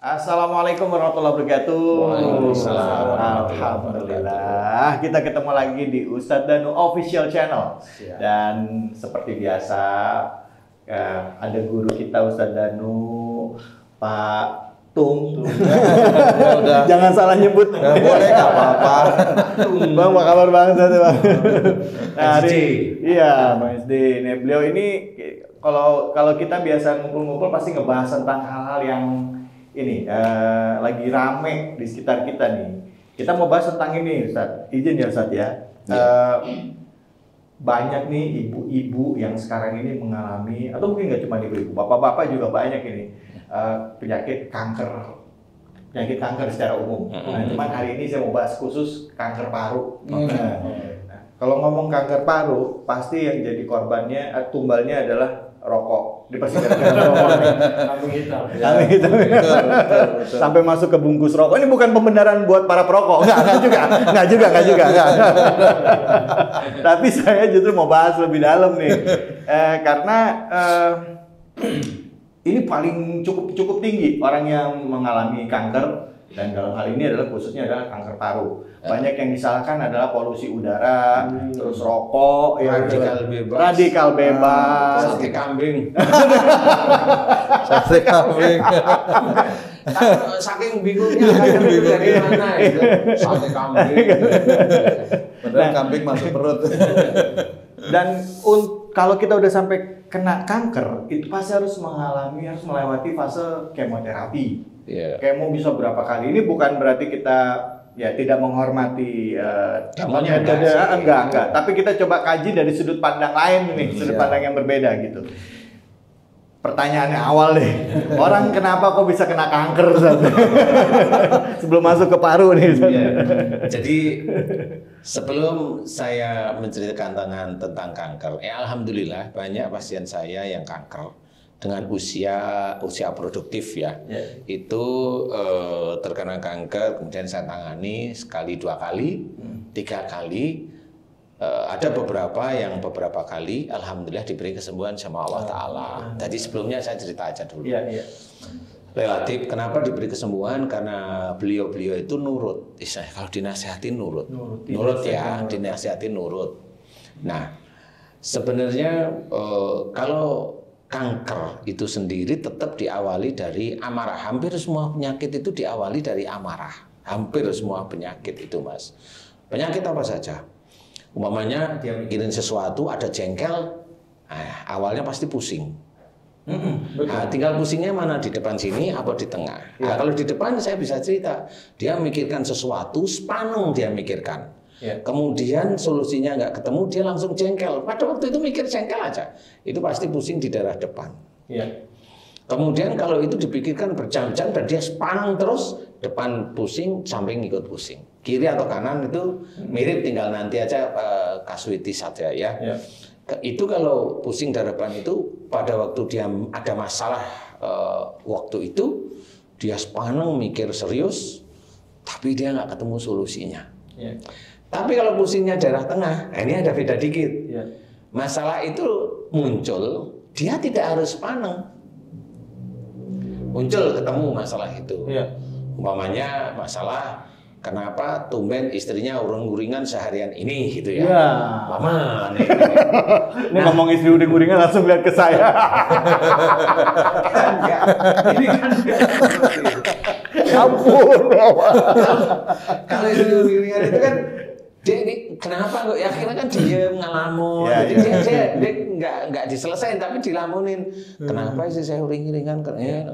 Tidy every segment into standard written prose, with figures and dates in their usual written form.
Assalamualaikum warahmatullahi wabarakatuh. Waalaikumsalam. Alhamdulillah, kita ketemu lagi di Ustadz Danu Official Channel. Siap. Dan seperti biasa, ada guru kita Ustadz Danu, Pak Tung. Udah. Jangan salah nyebut. Boleh, nggak apa-apa. Bang, apa kabar Bang? Bang. SD. Iya, Bang SD. Nah, beliau ini kalau kita biasa ngumpul-ngumpul pasti ngebahas tentang hal-hal yang ini lagi rame di sekitar kita nih. Kita mau bahas tentang ini, Ustadz. Izin ya, Ustadz ya. Banyak nih ibu-ibu yang sekarang ini mengalami, atau mungkin nggak cuma ibu-ibu, bapak-bapak juga banyak ini penyakit kanker secara umum. Nah, cuman hari ini saya mau bahas khusus kanker paru. Nah, kalau ngomong kanker paru, pasti yang jadi korbannya, tumbalnya adalah rokok. Ini pasti gara-gara rokok nih. Kambing hitam. Kambing hitam. Sampai masuk ke bungkus rokok. Ini bukan pembenaran buat para perokok. Enggak juga. Tapi saya justru mau bahas lebih dalam nih. Karena ini paling cukup tinggi orang yang mengalami kanker, dan dalam hal ini adalah khususnya adalah kanker paru. Banyak yang disalahkan adalah polusi udara, terus rokok, radikal bebas, Sate kambing. Saking bingungnya itu dari mana itu sate kambing. Padahal kambing masuk perut. Dan kalau kita udah sampai kena kanker, itu pasti harus melewati fase kemoterapi. Iya. Kemo bisa berapa kali. Ini bukan berarti kita ya tidak menghormati enggak. Tapi kita coba kaji dari sudut pandang lain nih, sudut pandang yang berbeda gitu. Pertanyaannya awal deh, orang kenapa kok bisa kena kanker? Sebelum masuk ke paru nih. Iya. Jadi sebelum saya menceritakan tentang kanker, alhamdulillah banyak pasien saya yang kanker dengan usia produktif ya. Itu terkena kanker, kemudian saya tangani sekali, 2 kali, 3 kali. Ada beberapa kali alhamdulillah diberi kesembuhan sama Allah Ta'ala. Jadi sebelumnya saya cerita aja dulu. Relatif kenapa diberi kesembuhan, karena beliau itu nurut. Kalau dinasihati nurut ya, dinasihati nurut. Nah, sebenarnya kalau kanker itu sendiri tetap diawali dari amarah. Hampir semua penyakit itu diawali dari amarah. Hampir semua penyakit itu, Mas. Penyakit apa saja? Umpamanya dia mikirin sesuatu, ada jengkel, awalnya pasti pusing. Nah, tinggal pusingnya mana, di depan sini apa di tengah. Nah, kalau di depan saya bisa cerita, dia mikirkan sesuatu, sepaneng dia mikirkan. Kemudian solusinya nggak ketemu, dia langsung jengkel. Pada waktu itu mikir jengkel aja, itu pasti pusing di daerah depan. Kemudian kalau itu dipikirkan berjam-jam dan dia sepaneng terus, depan pusing, samping ikut pusing. Kiri atau kanan itu mirip, tinggal nanti aja kasuitis saja ya. Itu kalau pusing daerah depan itu pada waktu dia ada masalah waktu itu, dia sepaneng mikir serius, tapi dia nggak ketemu solusinya. Tapi kalau pusingnya daerah tengah, ini ada beda dikit. Masalah itu muncul, dia tidak harus sepaneng. Muncul ketemu masalah itu. Umpamanya masalah kenapa tumben istrinya uring-uringan seharian ini gitu ya. Mama nih. Ini ngomong istri uring-uringan langsung lihat ke saya. Ini kan Ampun. kalau istri uring-uringan itu kan dia ini kenapa kok ya, akhirnya kan dia ngelamun. Jadi dia nggak diselesain tapi dilamunin. Kenapa sih saya uring-uringan?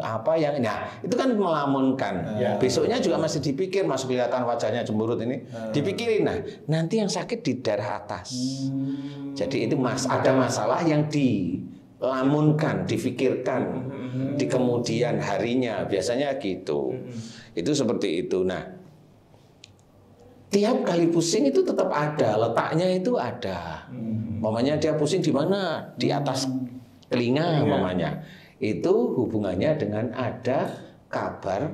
Apa yang nah itu kan melamunkan. Besoknya juga masih dipikir, masih kelihatan wajahnya cemberut ini. Dipikirin, nah nanti yang sakit di daerah atas. Jadi itu ada masalah yang dilamunkan, difikirkan di kemudian harinya, biasanya gitu. Itu seperti itu. Nah, tiap kali pusing itu tetap ada, letaknya itu ada. Mamanya dia pusing di mana? Di atas telinga mamanya. Itu hubungannya dengan ada kabar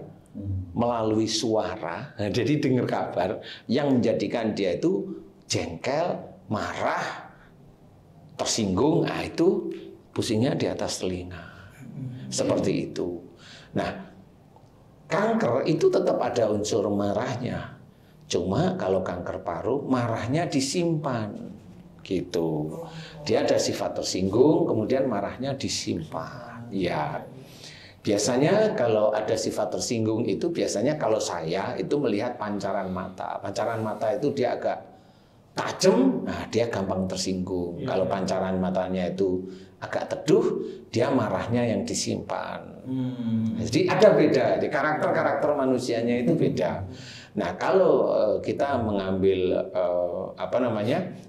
melalui suara. Nah, jadi dengar kabar yang menjadikan dia itu jengkel, marah, tersinggung. Nah, itu pusingnya di atas telinga. Seperti itu. Nah, itu tetap ada unsur marahnya. Cuma kalau kanker paru marahnya disimpan gitu. Dia ada sifat tersinggung, kemudian marahnya disimpan. Ya. Biasanya kalau ada sifat tersinggung itu biasanya kalau saya itu melihat pancaran mata. Pancaran mata itu dia agak tajam, nah dia gampang tersinggung. Kalau pancaran matanya itu agak teduh, dia marahnya yang disimpan. Jadi ada beda, di karakter manusianya itu beda. Nah kalau kita mengambil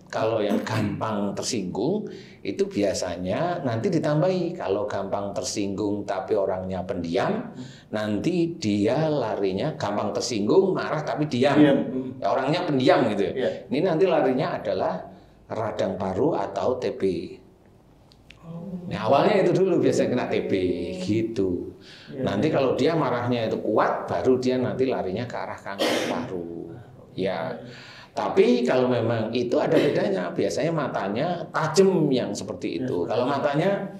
kalau yang gampang tersinggung itu biasanya nanti ditambahi kalau gampang tersinggung tapi orangnya pendiam, nanti dia larinya gampang tersinggung, marah tapi diam. Orangnya pendiam gitu. Ini nanti larinya adalah radang paru atau TB. Nah, awalnya itu dulu biasanya kena TB gitu. Nanti kalau dia marahnya itu kuat, baru dia nanti larinya ke arah kanker paru. Ya. Tapi kalau memang itu ada bedanya, biasanya matanya tajam yang seperti itu. Kalau matanya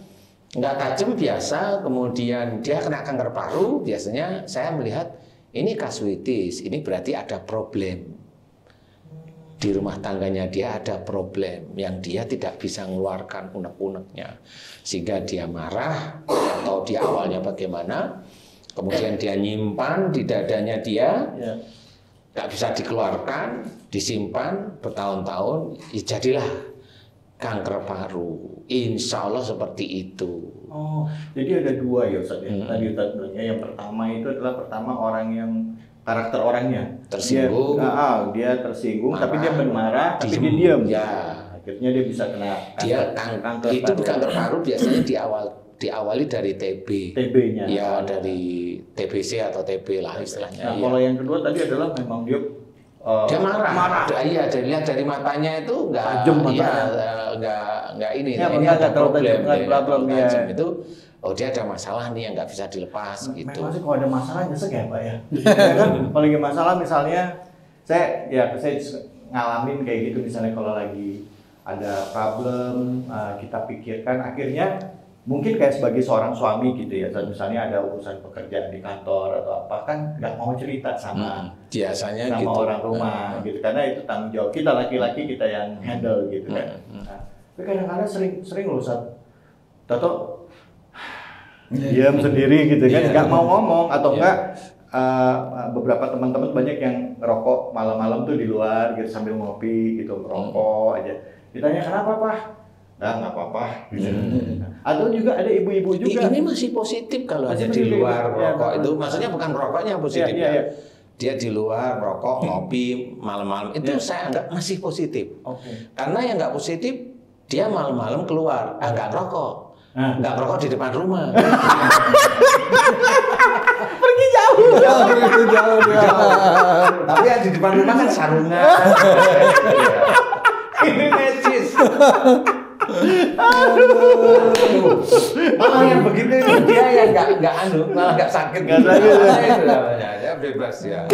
nggak tajam biasa, kemudian dia kena kanker paru, biasanya saya melihat ini kasuitis, ini berarti ada problem. Di rumah tangganya dia ada problem yang dia tidak bisa mengeluarkan unek-uneknya. Sehingga dia marah, atau dia awalnya bagaimana, kemudian dia nyimpan di dadanya dia, nggak bisa dikeluarkan, disimpan bertahun-tahun, ya jadilah kanker paru. Insya Allah seperti itu. Oh, jadi ada dua ya Ustaz ya. Tadi Ustaz bilangnya yang pertama itu adalah orang yang karakter orangnya tersinggung, dia tersinggung, marah, tapi dia bermarah, tapi dia diam. Ya, akhirnya dia bisa kena kanker itu paru. Kanker paru biasanya diawali dari TB-nya. Ya, dari TBC atau TB lah istilahnya. Nah, kalau yang kedua tadi adalah memang dia marah. Iya, dilihat dari matanya itu enggak ini. Ya, ini ada problem ya. Itu. Oh, dia ada masalah nih yang nggak bisa dilepas gitu. Memang sih kalau ada masalah nyesek ya Pak ya. Ya kan, kalau lagi masalah misalnya saya ngalamin kayak gitu, misalnya kalau lagi ada problem kita pikirkan, akhirnya mungkin kayak sebagai seorang suami gitu ya, misalnya ada urusan pekerjaan di kantor atau apa, kan nggak mau cerita sama biasanya sama gitu. orang rumah gitu, karena itu tanggung jawab kita, laki-laki kita yang handle gitu kan. Tapi kadang-kadang sering loh Tato diam sendiri gitu kan, nggak mau ngomong, atau enggak beberapa teman-teman banyak yang rokok malam-malam tuh di luar gitu sambil ngopi gitu, merokok aja. Ditanya kenapa Pak? Nggak apa-apa gitu. Atau juga ada ibu-ibu juga. Ini masih positif kalau aja di luar rokok itu, maksudnya bukan rokoknya positif ya. Dia di luar rokok, ngopi malam-malam itu saya anggap masih positif. Karena yang nggak positif dia malam-malam keluar, nggak rokok. Nggak merokok di depan rumah. Pergi jauh. Tapi yang di depan rumah kan sarungan. Ini necis. Malah yang begitu dia yang malah nggak sakit. Nggak sakit. Ya bebas ya.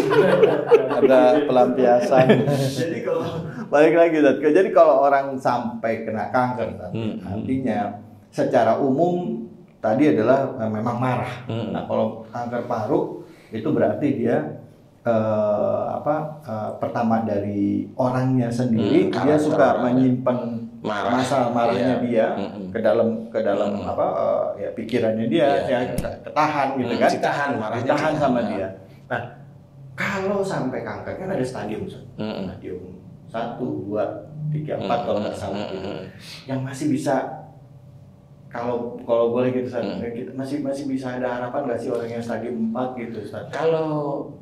Ada pelampiasan. Jadi kalau balik lagi, jadi kalau orang sampai kena kanker, artinya secara umum tadi adalah memang marah. Nah, kalau kanker paru itu berarti dia pertama dari orangnya sendiri, dia suka menyimpan masalah marahnya dia ke dalam pikirannya dia, ketahan gitu kan? Ditahan sama dia. Nah, kalau sampai kanker kan ada stadium, stadium 1, 2, 3, 4 kalau nggak salah gitu, yang masih bisa. Kalau boleh gitu, masih bisa ada harapan nggak sih orang yang stadium 4 gitu, Ustaz? Kalau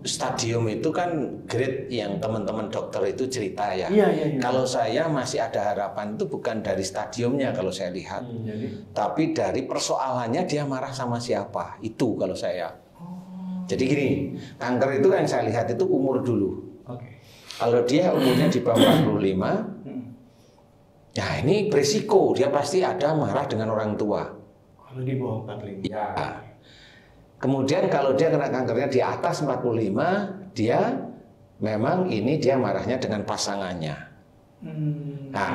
stadium itu kan grade yang teman-teman dokter itu cerita ya. Iya. Kalau saya masih ada harapan itu bukan dari stadiumnya kalau saya lihat, tapi dari persoalannya dia marah sama siapa, itu kalau saya. Jadi gini, kanker itu yang saya lihat itu umur dulu. Kalau dia umurnya di bawah 45, ya ini berisiko, dia pasti ada marah dengan orang tua. Kalau di bawah 45. Ya. Kemudian kalau dia kena kankernya di atas 45, dia memang ini dia marahnya dengan pasangannya. Nah,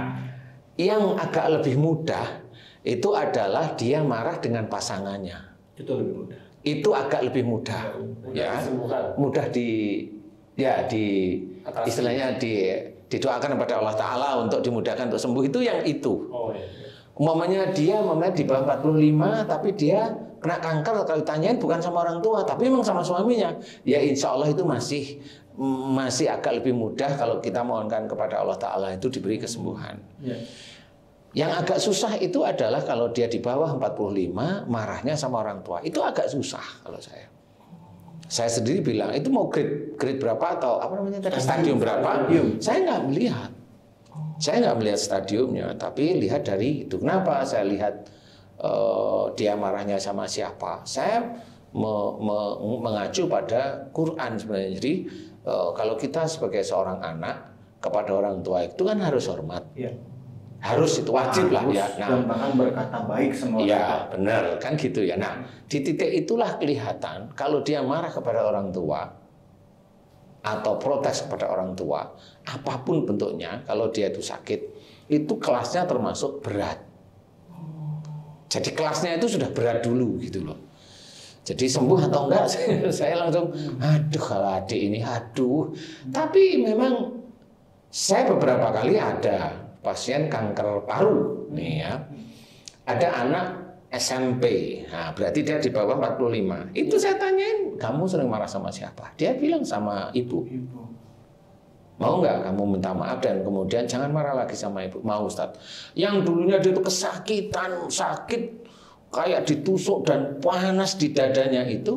yang agak lebih mudah itu adalah dia marah dengan pasangannya. Itu lebih mudah. itu agak lebih mudah, ya, mudah istilahnya didoakan kepada Allah Ta'ala untuk dimudahkan untuk sembuh, itu yang itu. Umpamanya dia di bawah 45 tapi dia kena kanker, kalau ditanyain bukan sama orang tua tapi memang sama suaminya, ya insya Allah itu masih agak lebih mudah kalau kita mohonkan kepada Allah Ta'ala itu diberi kesembuhan. Yang agak susah itu adalah kalau dia di bawah 45 marahnya sama orang tua, itu agak susah kalau saya. Saya sendiri bilang itu mau grade berapa atau apa namanya tadi, stadium berapa, saya nggak melihat. Saya nggak melihat stadiumnya, tapi lihat dari itu. Kenapa saya lihat dia marahnya sama siapa? Saya mengacu pada Quran sebenarnya. Jadi kalau kita sebagai seorang anak kepada orang tua itu kan harus hormat. Harus, itu wajib lah ya. Dan bahkan berkata baik sama orang tua. Ya benar kan gitu ya. Nah di titik itulah kelihatan kalau dia marah kepada orang tua atau protes kepada orang tua, apapun bentuknya, kalau dia itu sakit, itu kelasnya termasuk berat. Jadi kelasnya itu sudah berat dulu gitu loh. Jadi sembuh atau enggak, saya langsung, aduh kalau adik ini, aduh. Tapi memang saya beberapa kali ada pasien kanker paru, nih ya, ada anak SMP, nah berarti dia di bawah 45. Itu saya tanyain, kamu sering marah sama siapa? Dia bilang sama ibu. Mau nggak kamu minta maaf dan kemudian jangan marah lagi sama ibu? Mau Ustaz. Yang dulunya dia itu kesakitan, sakit kayak ditusuk dan panas di dadanya itu.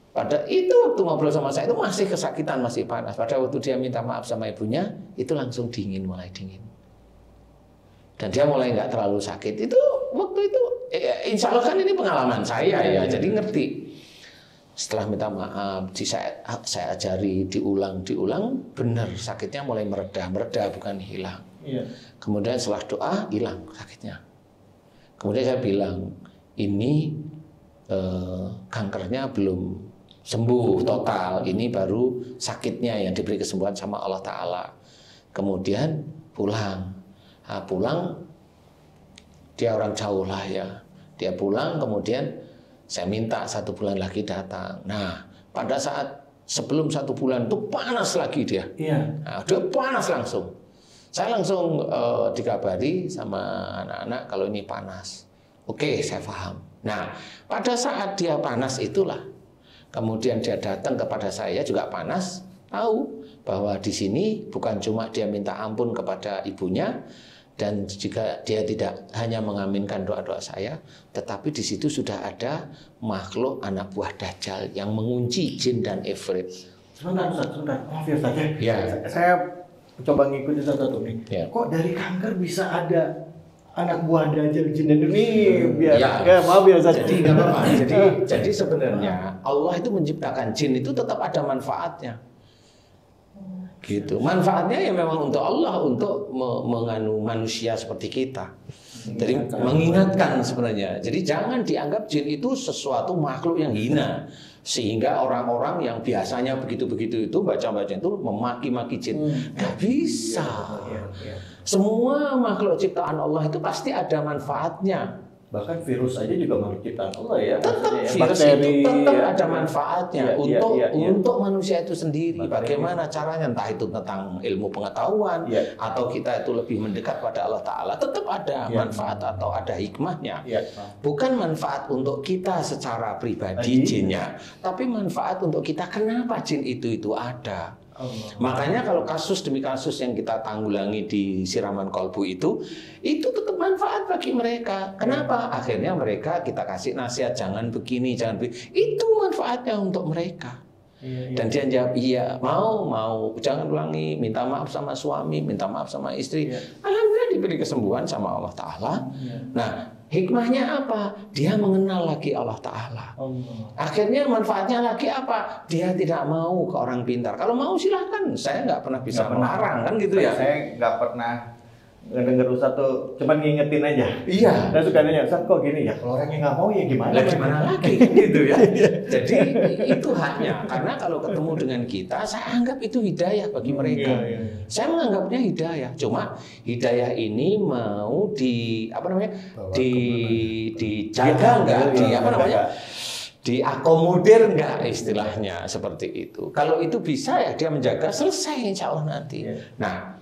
Pada itu waktu ngobrol sama saya itu masih kesakitan, masih panas. Pada waktu dia minta maaf sama ibunya, itu langsung dingin, mulai dingin. Dan dia mulai nggak terlalu sakit. Itu waktu itu, insya Allah kan ini pengalaman saya ya, jadi ngerti. Setelah minta maaf, saya ajari diulang, benar sakitnya mulai mereda bukan hilang. Kemudian setelah doa hilang sakitnya. Kemudian saya bilang, ini kankernya belum sembuh total, ini baru sakitnya yang diberi kesembuhan sama Allah Ta'ala. Kemudian pulang. Nah, pulang, dia orang jauh lah ya. Dia pulang, kemudian saya minta 1 bulan lagi datang. Nah, pada saat sebelum 1 bulan itu panas lagi dia. Nah, dia panas langsung. Saya langsung dikabari sama anak-anak kalau ini panas. Oke, saya paham. Nah, pada saat dia panas itulah, kemudian dia datang kepada saya juga panas, tahu bahwa di sini bukan cuma dia minta ampun kepada ibunya, dan jika dia tidak hanya mengaminkan doa-doa saya, tetapi di situ sudah ada makhluk anak buah Dajjal yang mengunci jin dan ifrit. Sebentar, maaf ya Ustaz ya. Saya coba ngikutin satu-satu nih. Kok dari kanker bisa ada anak buah Dajjal, jin dan ini? Maaf ya Ustaz. Jadi nggak apa-apa. Jadi sebenarnya Allah itu menciptakan jin itu tetap ada manfaatnya. Gitu. Manfaatnya ya memang untuk Allah, untuk menganu manusia seperti kita. Jadi mengingatkan sebenarnya. Jadi jangan dianggap jin itu sesuatu makhluk yang hina, sehingga orang-orang yang biasanya begitu-begitu itu baca-baca itu memaki-maki jin. Nggak bisa. Semua makhluk ciptaan Allah itu pasti ada manfaatnya. Bahkan virus aja juga makhluk ciptaan Allah ya. Tetap virus itu tetap ada manfaatnya untuk manusia itu sendiri. Bagaimana caranya, entah itu tentang ilmu pengetahuan atau kita itu lebih mendekat pada Allah Ta'ala, tetap ada manfaat atau ada hikmahnya. Bukan manfaat untuk kita secara pribadi jinnya, tapi manfaat untuk kita. Kenapa jin itu ada? Makanya kalau kasus demi kasus yang kita tanggulangi di siraman kolbu itu tetap manfaat bagi mereka. Kenapa? Akhirnya mereka kita kasih nasihat, jangan begini, jangan begini. Itu manfaatnya untuk mereka. Dan dia jawab, iya, mau, jangan ulangi, minta maaf sama suami, minta maaf sama istri. Alhamdulillah diberi kesembuhan sama Allah Ta'ala. Nah, hikmahnya apa? Dia mengenal lagi Allah Ta'ala. Akhirnya manfaatnya lagi apa? Dia tidak mau ke orang pintar. Kalau mau silahkan, saya nggak pernah bisa melarang kan gitu ya. Saya nggak pernah ngedenger Ustaz tuh, cuma ngingetin aja. Iya. Dan suka nanya, Ustaz kok gini ya? Kalau orangnya nggak mau ya gimana? Gimana lagi kan gitu ya. Jadi itu haknya. Karena kalau ketemu dengan kita, saya anggap itu hidayah bagi mereka. Saya menganggapnya hidayah. Cuma hidayah ini mau dijaga nggak? diakomodir nggak istilahnya seperti itu. Kalau itu bisa ya dia menjaga, selesai insya Allah nanti. Nah,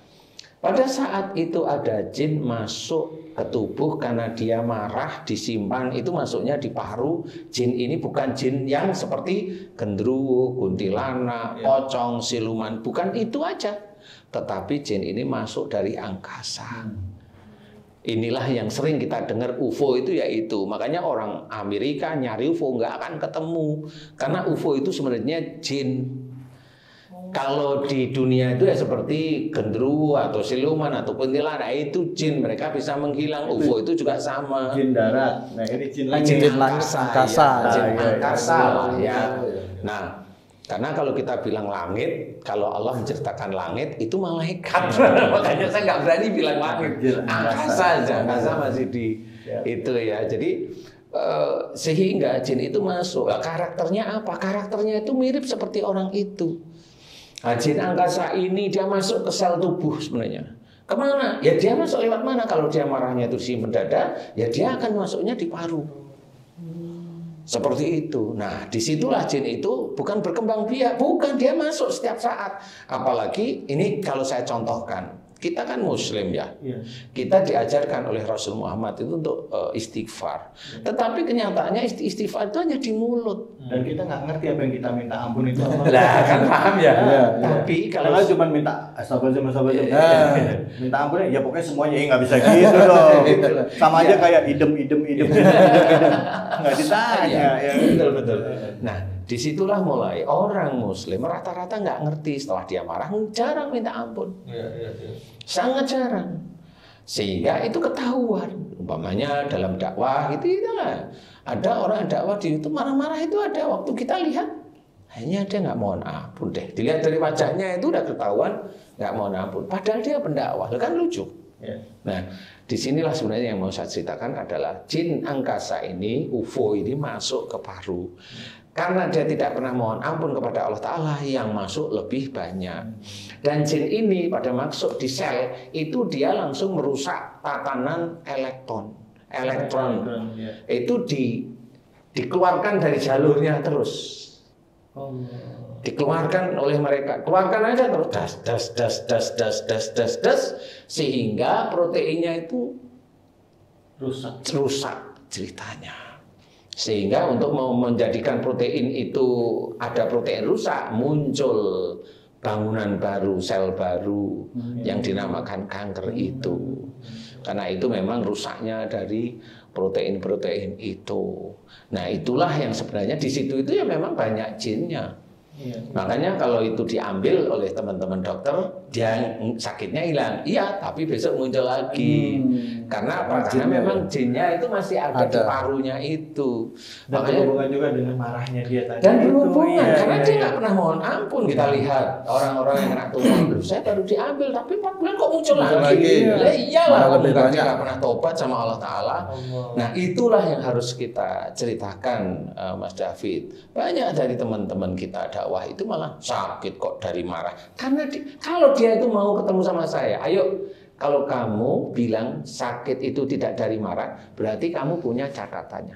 pada saat itu ada jin masuk ke tubuh karena dia marah, disimpan, itu masuknya di paru. Jin ini bukan jin yang seperti gendruwo, kuntilanak, pocong, siluman, bukan itu aja. Tetapi jin ini masuk dari angkasa. Inilah yang sering kita dengar UFO itu yaitu. Makanya orang Amerika nyari UFO nggak akan ketemu. Karena UFO itu sebenarnya jin. Kalau di dunia itu ya seperti gendruwo atau siluman atau kuntilanak, itu jin. Mereka bisa menghilang. UFO itu juga sama. Jin darat. Nah ini jin langit. Jin angkasa. Ya. Jin Ya, angkasa lah ya. Ya. Nah, karena kalau kita bilang langit, kalau Allah menceritakan langit itu malaikat. Makanya saya nggak berani bilang langit. Angkasa aja, angkasa masih di itu ya. Jadi sehingga jin itu masuk. Nah, karakternya apa? Karakternya itu mirip seperti orang itu. Nah, jin angkasa ini dia masuk ke sel tubuh sebenarnya. Kemana? Ya dia masuk lewat mana? Kalau dia marahnya itu simpen dada, ya dia akan masuknya di paru. Seperti itu. Nah, disitulah jin itu bukan berkembang biak, bukan, dia masuk setiap saat. Apalagi ini kalau saya contohkan, kita kan Muslim ya, kita diajarkan oleh Rasul Muhammad itu untuk istighfar. Tetapi kenyataannya istighfar itu hanya di mulut. Dan kita nggak ngerti apa yang kita minta ampun itu. Lah kan paham ya. Tapi kalau cuma minta astagfirullahaladzim, minta ampun ya pokoknya semuanya nggak bisa gitu dong. Sama aja kayak idem. Nggak ditanya. Ya. Betul. Nah, disitulah mulai orang Muslim rata-rata nggak ngerti setelah dia marah, jarang minta ampun. Sangat jarang. Sehingga itu ketahuan. Umpamanya dalam dakwah gitu lah. Ada orang dakwah di itu marah-marah itu ada. Waktu kita lihat, hanya dia nggak mohon ampun deh. Dilihat dari wajahnya itu udah ketahuan nggak mohon ampun. Padahal dia pendakwah, kan lucu. Nah, disinilah sebenarnya yang mau saya ceritakan adalah jin angkasa ini, UFO ini masuk ke paru. Karena dia tidak pernah mohon ampun kepada Allah Ta'ala, yang masuk lebih banyak. Dan jin ini pada masuk di sel, itu dia langsung merusak tatanan elektron. Itu dikeluarkan dari jalurnya terus. Dikeluarkan oleh mereka. Keluarkan aja terus. Das. Sehingga proteinnya itu rusak ceritanya. Sehingga untuk menjadikan protein itu ada protein rusak, muncul bangunan baru, sel baru yang dinamakan kanker itu. Karena itu memang rusaknya dari protein-protein itu. Nah, itulah yang sebenarnya di situ itu ya memang banyak jinnya. Makanya kalau itu diambil oleh teman-teman dokter, dia sakitnya hilang. Iya, tapi besok muncul lagi. Karena apa? Karena memang jinnya itu masih ada di parunya itu. Dan berhubungan juga dengan marahnya dia tadi. Dan berhubungan, karena dia nggak pernah mohon ampun. Kita lihat orang-orang yang kena tumor, saya baru diambil, tapi 4 bulan kok muncul lagi. Iyalah, dia nggak pernah tobat sama Allah Ta'ala. Nah, itulah yang harus kita ceritakan, Mas David. Banyak dari teman-teman kita dakwah itu malah sakit kok dari marah. Karena kalau dia itu mau ketemu sama saya, ayo. Kalau kamu bilang sakit itu tidak dari marah, berarti kamu punya catatannya.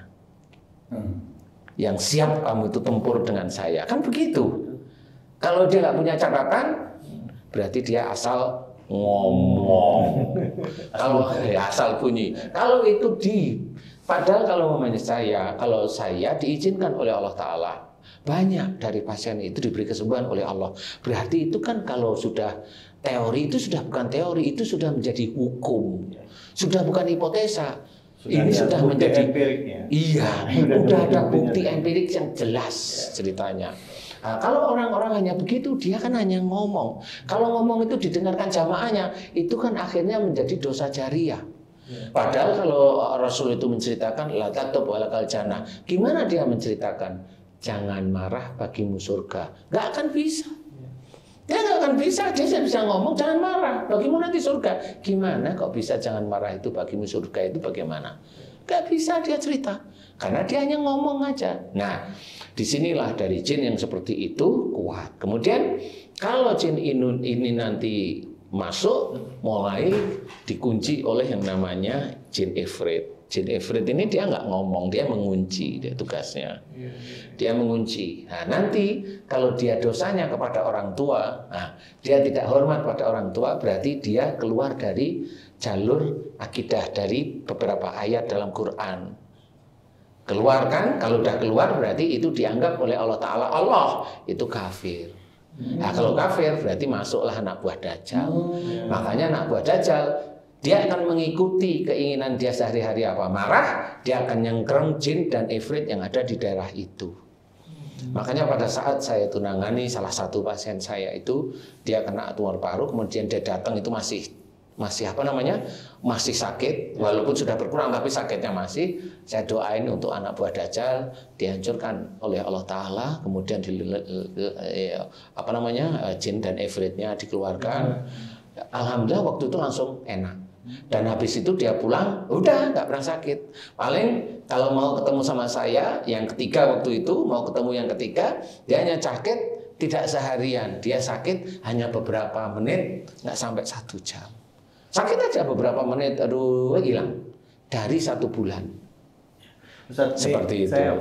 Yang siap kamu itu tempur dengan saya. Kan begitu. Kalau dia nggak punya catatan, berarti dia asal ngomong. Kalau asal bunyi. Kalau itu padahal kalau saya diizinkan oleh Allah Ta'ala, banyak dari pasien itu diberi kesembuhan oleh Allah. Berarti itu kan kalau sudah teori itu sudah bukan teori, itu sudah menjadi hukum. Sudah bukan hipotesa. Ini sudah menjadi empiriknya. Iya, sudah ada bukti empirik yang jelas ceritanya. Nah, kalau orang-orang hanya begitu, dia kan hanya ngomong. Kalau ngomong itu didengarkan jamaahnya, itu kan akhirnya menjadi dosa jariah. Padahal kalau Rasul itu menceritakan la taktub walakal jannah. Gimana dia menceritakan? Jangan marah bagimu surga. Nggak akan bisa. Dia nggak akan bisa. Dia bisa ngomong jangan marah bagimu nanti surga. Gimana kok bisa jangan marah itu bagimu surga itu bagaimana? Nggak bisa dia cerita. Karena dia hanya ngomong aja. Nah, disinilah dari jin yang seperti itu kuat. Kemudian kalau jin ini nanti masuk, mulai dikunci oleh yang namanya jin ifrit. Jin ifrit ini dia nggak ngomong, dia mengunci, dia tugasnya. Dia mengunci. Nah, nanti kalau dia dosanya kepada orang tua, nah, dia tidak hormat pada orang tua, berarti dia keluar dari jalur akidah, dari beberapa ayat dalam Quran. Keluar kan? Kalau udah keluar berarti itu dianggap oleh Allah Ta'ala, Allah itu kafir. Nah, kalau kafir berarti masuklah anak buah Dajjal. Makanya anak buah Dajjal, dia akan mengikuti keinginan dia sehari-hari apa. Marah, dia akan nyengkrem jin dan ifrit yang ada di daerah itu. Makanya pada saat saya tunangani salah satu pasien saya itu, dia kena tumor paru, kemudian dia datang itu masih masih sakit, walaupun sudah berkurang tapi sakitnya masih. Saya doain untuk anak buah Dajjal dihancurkan oleh Allah Ta'ala, kemudian jin dan ifritnya dikeluarkan. Alhamdulillah waktu itu langsung enak. Dan habis itu dia pulang, udah nggak pernah sakit. Paling kalau mau ketemu sama saya yang ketiga waktu itu, mau ketemu yang ketiga, dia hanya sakit tidak seharian, dia sakit hanya beberapa menit, nggak sampai 1 jam. Sakit aja beberapa menit, aduh hilang. Dari 1 bulan. Ustaz, seperti itu. Saya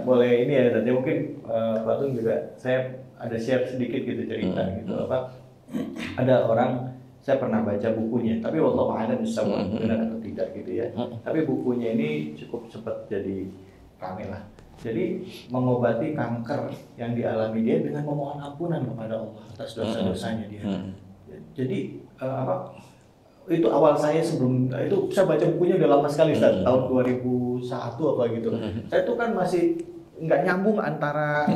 boleh ini ya, tadi mungkin Pak Tung juga saya ada share sedikit gitu cerita gitu apa. Ada orang, saya pernah baca bukunya, tapi wallahu a'lam bishawab benar atau tidak gitu ya. Tapi bukunya ini cukup cepat jadi rame lah. Jadi mengobati kanker yang dialami dia dengan memohon ampunan kepada Allah atas dosa-dosanya dia. Jadi itu awal saya sebelum itu saya baca bukunya udah lama sekali Ustaz, tahun 2001 apa gitu. Saya tuh kan masih nggak nyambung antara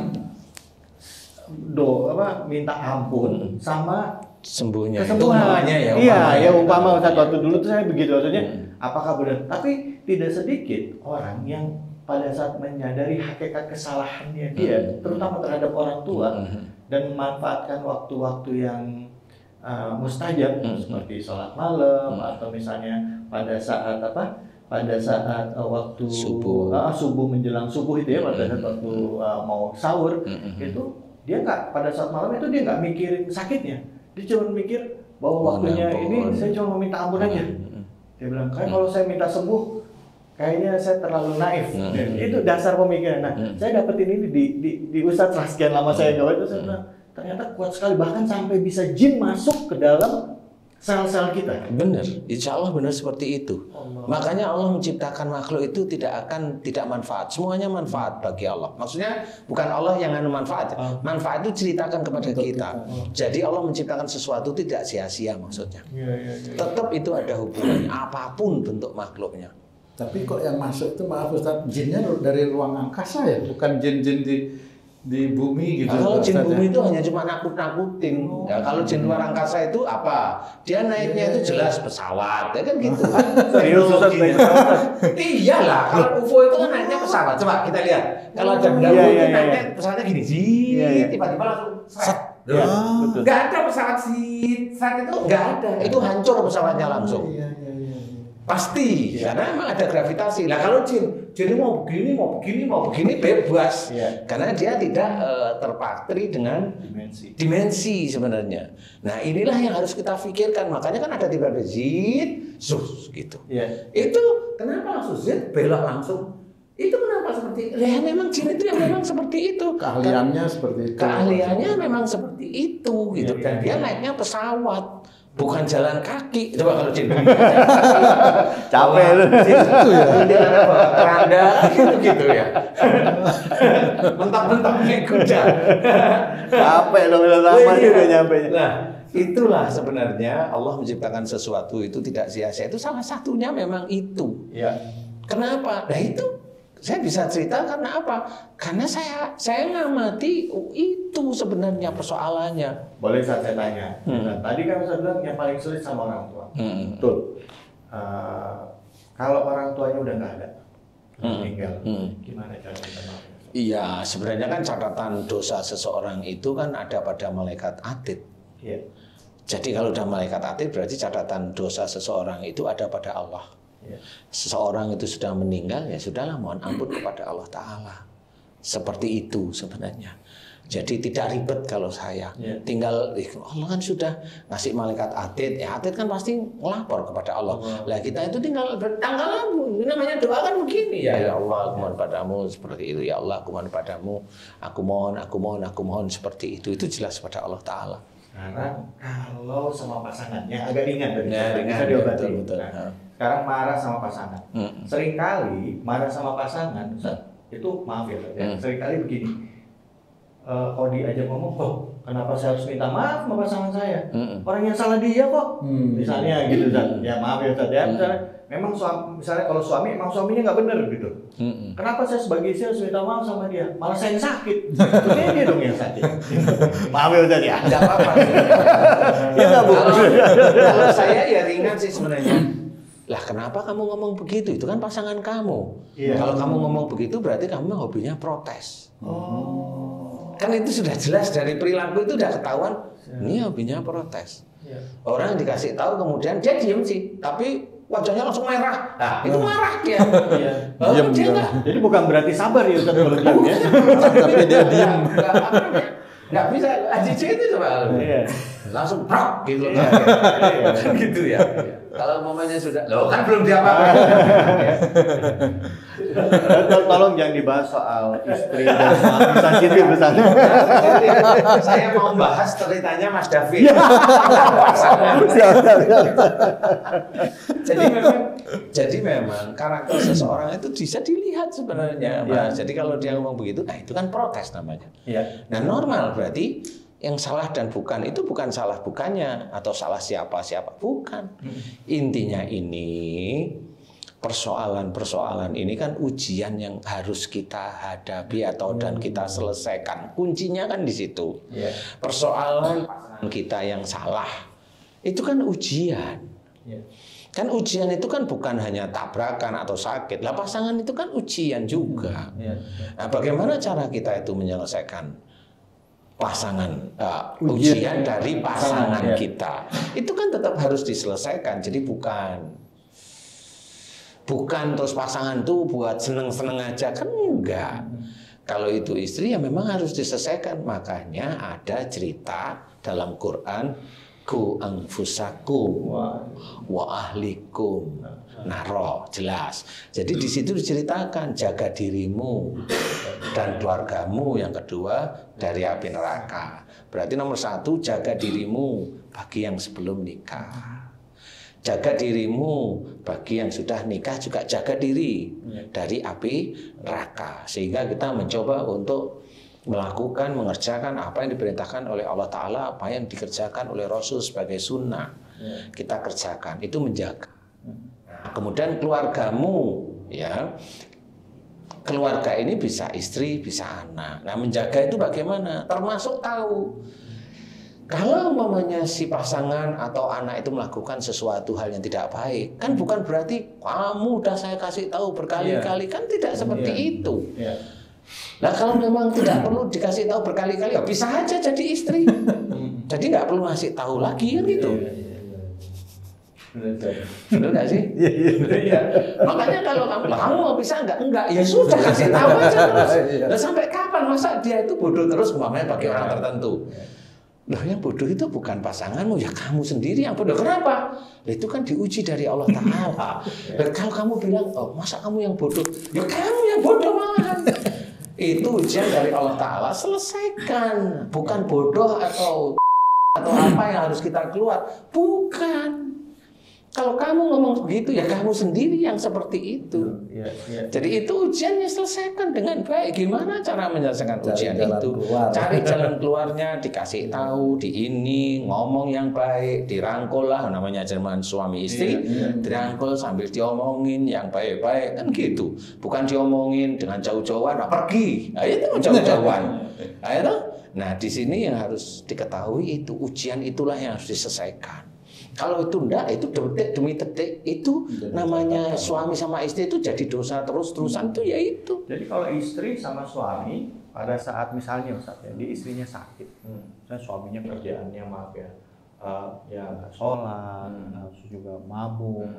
minta ampun sama sembuhnya. Kesembuhan. Ya, iya, umpama Ustaz waktu dulu tuh saya begitu, maksudnya apakah benar? Tapi tidak sedikit orang yang pada saat menyadari hakikat kesalahannya dia, terutama terhadap orang tua, dan memanfaatkan waktu-waktu yang mustajab seperti sholat malam atau misalnya pada saat waktu subuh menjelang subuh itu ya, pada saat waktu mau sahur itu dia nggak, pada saat malam itu dia nggak mikirin sakitnya, dia cuma mikir bahwa waktunya ini saya cuma meminta ampun aja. Dia bilang kayak kalau saya minta sembuh kayaknya saya terlalu naif. Itu dasar pemikiran. Nah, saya dapetin ini di Ustadz setelah sekian lama saya jawab itu, saya bilang ternyata kuat sekali, bahkan sampai bisa jin masuk ke dalam sel-sel kita. Benar, insya Allah benar seperti itu. Makanya Allah menciptakan makhluk itu tidak manfaat, semuanya manfaat bagi Allah. Maksudnya bukan Allah yang anu manfaat, manfaat itu ceritakan kepada kita. Jadi Allah menciptakan sesuatu tidak sia-sia maksudnya. Tetap itu ada hubungannya, apapun bentuk makhluknya. Tapi kok yang masuk itu, maaf Ustaz, jinnya dari ruang angkasa ya, bukan jin-jin di bumi gitu. Nah, kalau jin bumi itu hanya cuma nakut-nakutin. Ya, kalau jin luar angkasa itu apa? Dia naiknya itu jelas pesawat, ya kan gitu. Serius Ustaz, iyalah, kalau UFO itu kan naiknya pesawat. Coba kita lihat. Kalau ada benda UFO itu naiknya pesawatnya gini, tiba-tiba langsung set. Nggak ada pesawat saat itu nggak ada. Itu hancur pesawatnya langsung. Pasti, karena memang ada gravitasi. Nah kalau jin mau begini bebas, karena dia tidak terpatri dengan dimensi sebenarnya. Nah inilah yang harus kita pikirkan. Makanya kan ada tiba-tiba jin, gitu. Itu kenapa langsung jin belok langsung? Itu kenapa seperti itu? Ya memang jin itu yang memang seperti itu. Keahliannya seperti itu. Keahliannya memang seperti itu, gitu. Dan dia naiknya pesawat. Bukan jalan kaki. Coba kalau jin capek lu. Itu ya. Dia bawa keranda gitu ya. Mentak-mentak naik kuda. Capek lu lama juga nyampe. Nah, itulah sebenarnya Allah menciptakan sesuatu itu tidak sia-sia. Itu salah satunya memang itu. Ya. Kenapa? Nah itu saya bisa cerita karena apa? Karena saya ngamati itu sebenarnya persoalannya. Boleh saya tanya. Nah, tadi kan saya bilang yang paling sulit sama orang tua. Betul. Kalau orang tuanya udah nggak ada, meninggal, gimana cara kita maafin? Iya, sebenarnya kan catatan dosa seseorang itu kan ada pada malaikat atid. Iya. Jadi kalau udah malaikat atid berarti catatan dosa seseorang itu ada pada Allah. Seseorang itu sudah meninggal, ya sudahlah mohon ampun kepada Allah Ta'ala. Seperti itu sebenarnya. Jadi tidak ribet kalau saya. Tinggal Allah kan sudah ngasih malaikat atid. Ya atid kan pasti ngelapor kepada Allah. Lah kita itu tinggal bertanggal lagu. Namanya doa kan begini ya. Ya Allah, aku mohon padamu seperti itu. Ya Allah, aku mohon padamu. Aku mohon seperti itu. Itu jelas pada Allah Ta'ala. Sekarang kalau sama pasangannya agak ringan tadi. Ringan, Bisa diobati. betul. Nah, sekarang marah sama pasangan. Seringkali marah sama pasangan, itu maaf ya, seringkali begini. Kalau diajak ngomong, kenapa saya harus minta maaf sama pasangan saya? Orang yang salah dia kok. Misalnya gitu, Ustaz. Ya maaf ya Ustaz ya. Misalnya kalau suami, emang suaminya nggak bener gitu. Kenapa saya sebagai istri harus minta maaf sama dia? Malah saya yang sakit. Sebenarnya dia dong yang sakit. Maaf ya Ustaz ya. Tidak apa-apa. Ya nggak, Bu. Kalau saya ya ringan sih sebenarnya. Lah kenapa kamu ngomong begitu? Itu kan pasangan kamu. Kalau kamu ngomong begitu berarti kamu hobinya protes. Kan itu sudah jelas dari perilaku itu udah ketahuan. Ini hobinya protes. Orang dikasih tahu kemudian dia diem sih, tapi wajahnya langsung merah. Nah, itu marah dia. Diam dia dia. Jadi bukan berarti sabar ya Ustaz kalau diam ya. Tapi dia diem. Nggak bisa AJC itu coba. Langsung prak gitu. Kan gitu ya. Kalau momennya sudah, loh kan belum diapa-apain. Tolong jangan dibahas soal istri dan suami sensitif misalnya. Saya mau bahas ceritanya Mas David. Jadi memang karakter seseorang itu bisa dilihat sebenarnya. Mas. Jadi kalau dia ngomong begitu, nah itu kan protes namanya. Nah normal berarti yang salah dan bukan itu bukan salah bukannya atau salah siapa bukan. Intinya ini persoalan ini kan ujian yang harus kita hadapi atau dan kita selesaikan. Kuncinya kan di situ. Persoalan kita yang salah itu kan ujian. Kan ujian itu kan bukan hanya tabrakan atau sakit. Lah pasangan itu kan ujian juga. Nah, bagaimana cara kita itu menyelesaikan pasangan ujian dari pasangan kita? Itu kan tetap harus diselesaikan. Jadi bukan terus pasangan tuh buat seneng-seneng aja kan enggak. Kalau itu istri ya memang harus diselesaikan. Makanya ada cerita dalam Quran, ku anfusakum wa ahlikum naro, jelas. Jadi di situ diceritakan jaga dirimu dan keluargamu, yang kedua dari api neraka. Berarti nomor satu jaga dirimu bagi yang sebelum nikah. Jaga dirimu bagi yang sudah nikah juga jaga diri dari api neraka. Sehingga kita mencoba untuk mengerjakan apa yang diperintahkan oleh Allah Ta'ala, apa yang dikerjakan oleh Rasul sebagai sunnah. Kita kerjakan, itu menjaga. Kemudian keluargamu, ya, keluarga ini bisa istri, bisa anak. Nah, menjaga itu bagaimana? Termasuk tahu kalau umpamanya si pasangan atau anak itu melakukan sesuatu hal yang tidak baik, kan bukan berarti kamu udah saya kasih tahu berkali-kali, kan tidak seperti itu. Nah, kalau memang tidak perlu dikasih tahu berkali-kali, ya bisa aja jadi istri. Jadi nggak perlu ngasih tahu lagi kan gitu. Benar nggak sih? Iya. Makanya kalau kamu bisa enggak, ya sudah kasih tahu aja terus. Nah, sampai kapan masa dia itu bodoh terus umpamanya bagi orang tertentu? Loh, yang bodoh itu bukan pasanganmu, ya kamu sendiri yang bodoh. Kenapa? Itu kan diuji dari Allah Ta'ala. Kalau kamu bilang, masa kamu yang bodoh? Ya kamu yang bodoh malahan. Itu ujian dari Allah Ta'ala, selesaikan. Bukan bodoh atau apa yang harus kita keluar. Bukan. Kalau kamu ngomong begitu, ya kamu sendiri yang seperti itu. Jadi itu ujiannya selesaikan dengan baik. Gimana cara menyelesaikan ujian itu? Cari jalan keluarnya, dikasih tahu, ngomong yang baik, dirangkul lah, namanya Jerman suami istri, dirangkul sambil diomongin yang baik-baik, kan gitu. Bukan diomongin dengan jauh-jauhan, pergi. Nah, itu jauh-jauhan. Nah, di sini yang harus diketahui itu ujian itulah yang harus diselesaikan. Kalau itu enggak, itu detik demi detik, itu namanya suami sama istri itu jadi dosa terus-terusan itu ya itu. Jadi kalau istri sama suami pada saat misalnya Ustaz ya, istrinya sakit, misalnya suaminya kerjaannya maaf ya, ya nggak sholat, terus juga mabuk,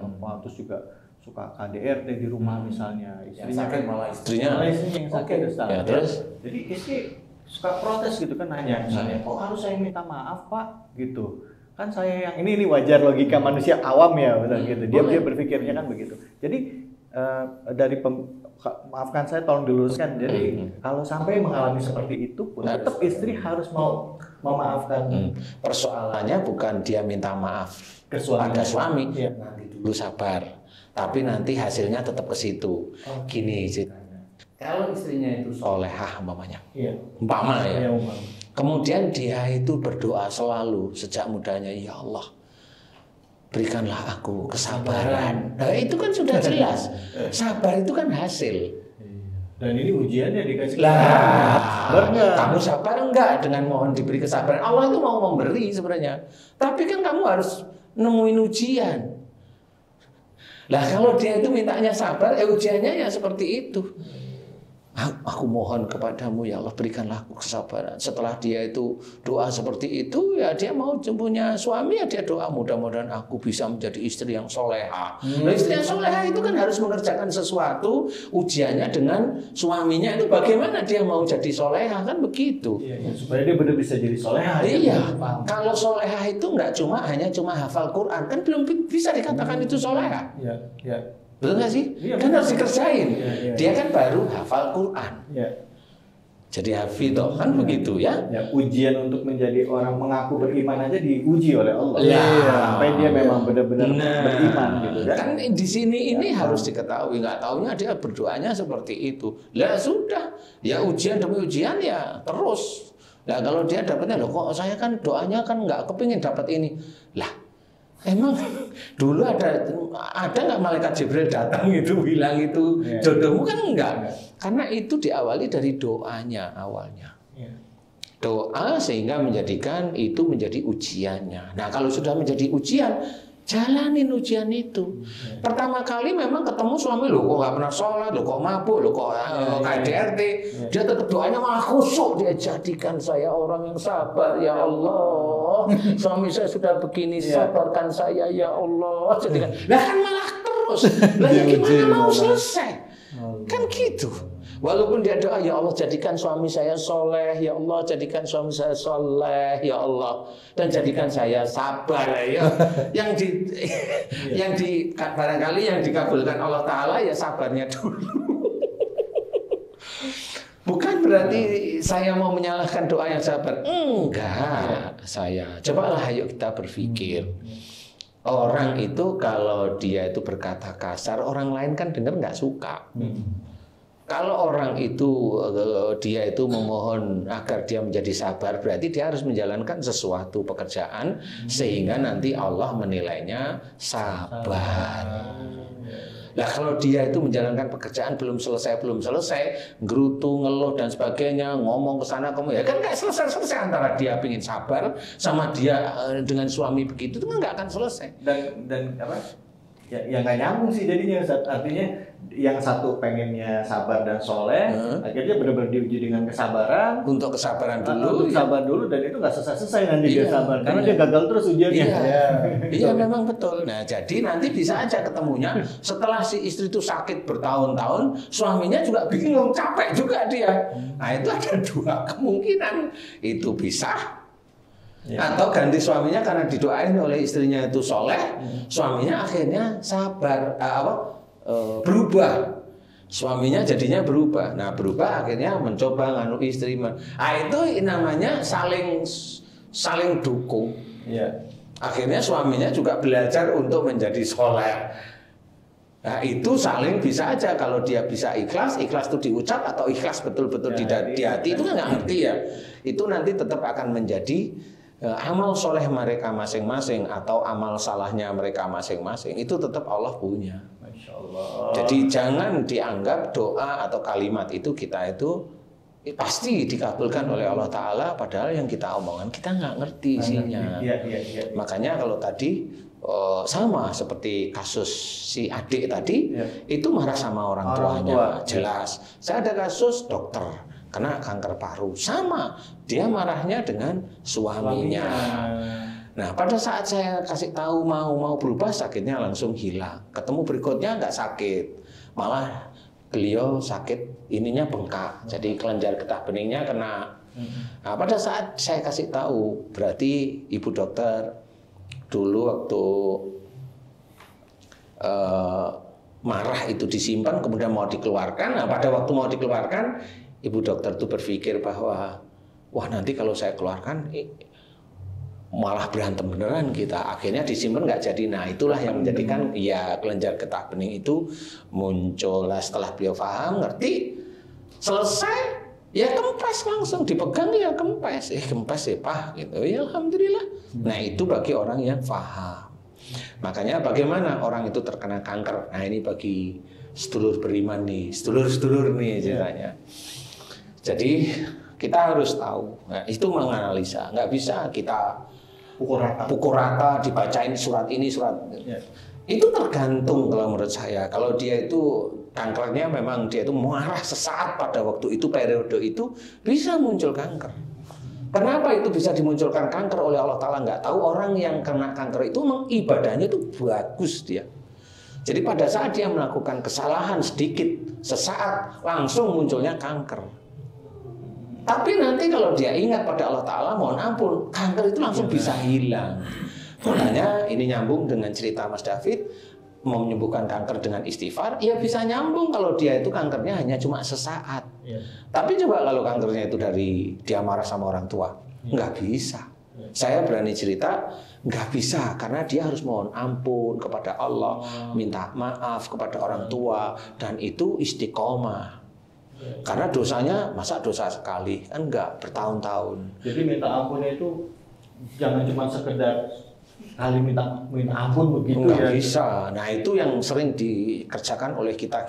terus juga suka KDRT di rumah misalnya, istrinya sakit malah istrinya yang sakit Ustaz. Ya, terus? Jadi istri suka protes gitu kan, nanya misalnya, kok harus saya minta maaf Pak gitu, kan saya yang ini wajar, logika manusia awam ya betul gitu, dia berpikirnya kan begitu. Jadi maafkan saya, tolong diluruskan. Jadi kalau sampai mengalami seperti itu pun tetap istri harus mau memaafkan. Persoalannya bukan dia minta maaf pada suami, nanti dulu sabar, tapi nanti hasilnya tetap ke situ. Gini ceritanya. Kalau istrinya itu solehah umpamanya, umpama ya, kemudian dia itu berdoa selalu sejak mudanya, ya Allah berikanlah aku kesabaran. Nah itu kan sudah jelas, sabar itu kan hasil. Dan ini ujiannya dikasih. Kamu sabar enggak dengan mohon diberi kesabaran? Allah itu mau memberi sebenarnya, tapi kan kamu harus nemuin ujian. Lah kalau dia itu mintanya sabar, ujiannya ya seperti itu. Aku mohon kepadamu ya Allah, berikanlah aku kesabaran. Setelah dia itu doa seperti itu, ya dia mau punya suami, ya dia doa mudah-mudahan aku bisa menjadi istri yang soleha. Nah, istri yang soleha itu kan harus mengerjakan sesuatu, ujiannya dengan suaminya itu bagaimana dia mau jadi soleha, kan begitu. Supaya dia benar bisa jadi soleha. Iya, kalau soleha itu nggak hanya hafal Quran, kan belum bisa dikatakan itu soleha. Iya. Betul nggak sih? Iya, kan harus dikerjain. Iya. Dia kan baru hafal Quran. Iya. Jadi hafidh kan begitu ya. Ujian untuk menjadi orang mengaku beriman aja diuji oleh Allah. Sampai dia memang benar-benar beriman gitu kan. Kan di sini ini harus diketahui, nggak taunya dia berdoanya seperti itu. Lah sudah, ya ujian demi ujian ya terus. Nah kalau dia dapatnya, loh kok saya kan doanya kan nggak kepingin dapat ini. Lah emang dulu ada nggak malaikat Jibril datang itu bilang itu jodohmu, kan enggak. Karena itu diawali dari doanya awalnya. Doa sehingga menjadikan itu menjadi ujiannya. Nah kalau sudah menjadi ujian, jalanin ujian itu. Pertama kali memang ketemu suami, lo kok nggak pernah sholat, lo kok mabuk, lo kok KDRT, dia tetap doanya malah khusyuk. Dia jadikan saya orang yang sabar ya Allah. Suami saya sudah begini, sabarkan saya ya Allah. Jadikan. Lah kan malah terus. Lah gimana mau selesai? Kan gitu. Walaupun dia doa, ya Allah jadikan suami saya soleh, ya Allah jadikan suami saya soleh, ya Allah, dan jadikan saya sabar ya. Barangkali yang dikabulkan Allah Taala ya sabarnya dulu. Bukan berarti saya mau menyalahkan doa yang sabar. Enggak, saya. Cobalah ayo kita berpikir. Orang itu kalau dia itu berkata kasar, orang lain kan dengar nggak suka. Kalau orang itu dia itu memohon agar dia menjadi sabar, berarti dia harus menjalankan sesuatu pekerjaan sehingga nanti Allah menilainya sabar. Nah kalau dia itu menjalankan pekerjaan belum selesai, gerutu, ngeluh dan sebagainya, ngomong ke sana kemari, ya kan nggak selesai antara dia ingin sabar sama dia dengan suami begitu, itu kan nggak akan selesai. Dan apa? Ya nggak nyambung sih jadinya, artinya yang satu pengennya sabar dan soleh, akhirnya benar-benar diuji dengan kesabaran. Untuk kesabaran dulu, sabar dulu, dan itu nggak selesai nanti dia sabar, karena dia gagal terus ujiannya. Iya memang betul. Nah jadi nanti bisa aja ketemunya setelah si istri itu sakit bertahun-tahun, suaminya juga bingung, capek juga dia. Nah itu ada dua kemungkinan, itu bisa. Atau ganti suaminya karena didoain oleh istrinya itu soleh, suaminya akhirnya sabar, berubah. Suaminya jadinya berubah. Nah berubah akhirnya mencoba nganu istri. Nah itu namanya saling dukung. Akhirnya suaminya juga belajar untuk menjadi soleh. Nah itu saling bisa aja, kalau dia bisa ikhlas itu diucap atau ikhlas betul-betul di hati itu kan nggak ngerti ya. Itu nanti tetap akan menjadi amal soleh mereka masing-masing atau amal salahnya mereka masing-masing, itu tetap Allah punya. Masya Allah. Jadi jangan dianggap doa atau kalimat itu kita itu pasti dikabulkan oleh Allah Ta'ala, padahal yang kita omongan kita nggak ngerti isinya. Makanya kalau tadi sama seperti kasus si adik tadi, itu marah sama orang tuanya, jelas. Saya ada kasus dokter kena kanker paru, sama dia marahnya dengan suaminya. Nah pada saat saya kasih tahu mau berubah, sakitnya langsung hilang. Ketemu berikutnya nggak sakit, malah beliau sakit ininya bengkak, jadi kelenjar getah beningnya kena Nah, pada saat saya kasih tahu, berarti ibu dokter dulu waktu marah itu disimpan, kemudian mau dikeluarkan. Nah, pada waktu mau dikeluarkan, ibu dokter itu berpikir bahwa, wah nanti kalau saya keluarkan, malah berantem beneran kita. Akhirnya disimpan nggak jadi. Nah, itulah yang menjadikan ya kelenjar getah bening itu muncul. Setelah beliau paham, ngerti, selesai. Ya kempes langsung dipegang ya kempes ya Pak gitu ya alhamdulillah. Nah itu bagi orang yang paham. Makanya bagaimana orang itu terkena kanker. Nah ini bagi sedulur beriman nih, sedulur nih ceritanya. Jadi kita harus tahu. Nah, itu menganalisa. Nggak bisa kita pukul rata dibacain surat ini surat. Itu tergantung kalau menurut saya. Kalau dia itu kankernya memang dia itu marah sesaat pada waktu itu, periode itu bisa muncul kanker. Kenapa itu bisa dimunculkan kanker oleh Allah Ta'ala? Nggak tahu. Orang yang kena kanker itu memang ibadahnya itu bagus dia. Jadi pada saat dia melakukan kesalahan sedikit, sesaat langsung munculnya kanker. Tapi nanti kalau dia ingat pada Allah Ta'ala, mohon ampun, kanker itu langsung bisa hilang. Makanya ini nyambung dengan cerita Mas David, mau menyembuhkan kanker dengan istighfar, ya bisa nyambung kalau dia itu kankernya hanya cuma sesaat. Tapi coba kalau kankernya itu dari dia marah sama orang tua, nggak bisa. Saya berani cerita, nggak bisa karena dia harus mohon ampun kepada Allah, minta maaf kepada orang tua, dan itu istiqomah. Karena dosanya masa dosa sekali, kan nggak bertahun-tahun. Jadi minta ampunnya itu jangan cuma sekedar kali minta ampun begitu nggak ya. Bisa. Nah itu yang sering dikerjakan oleh kita.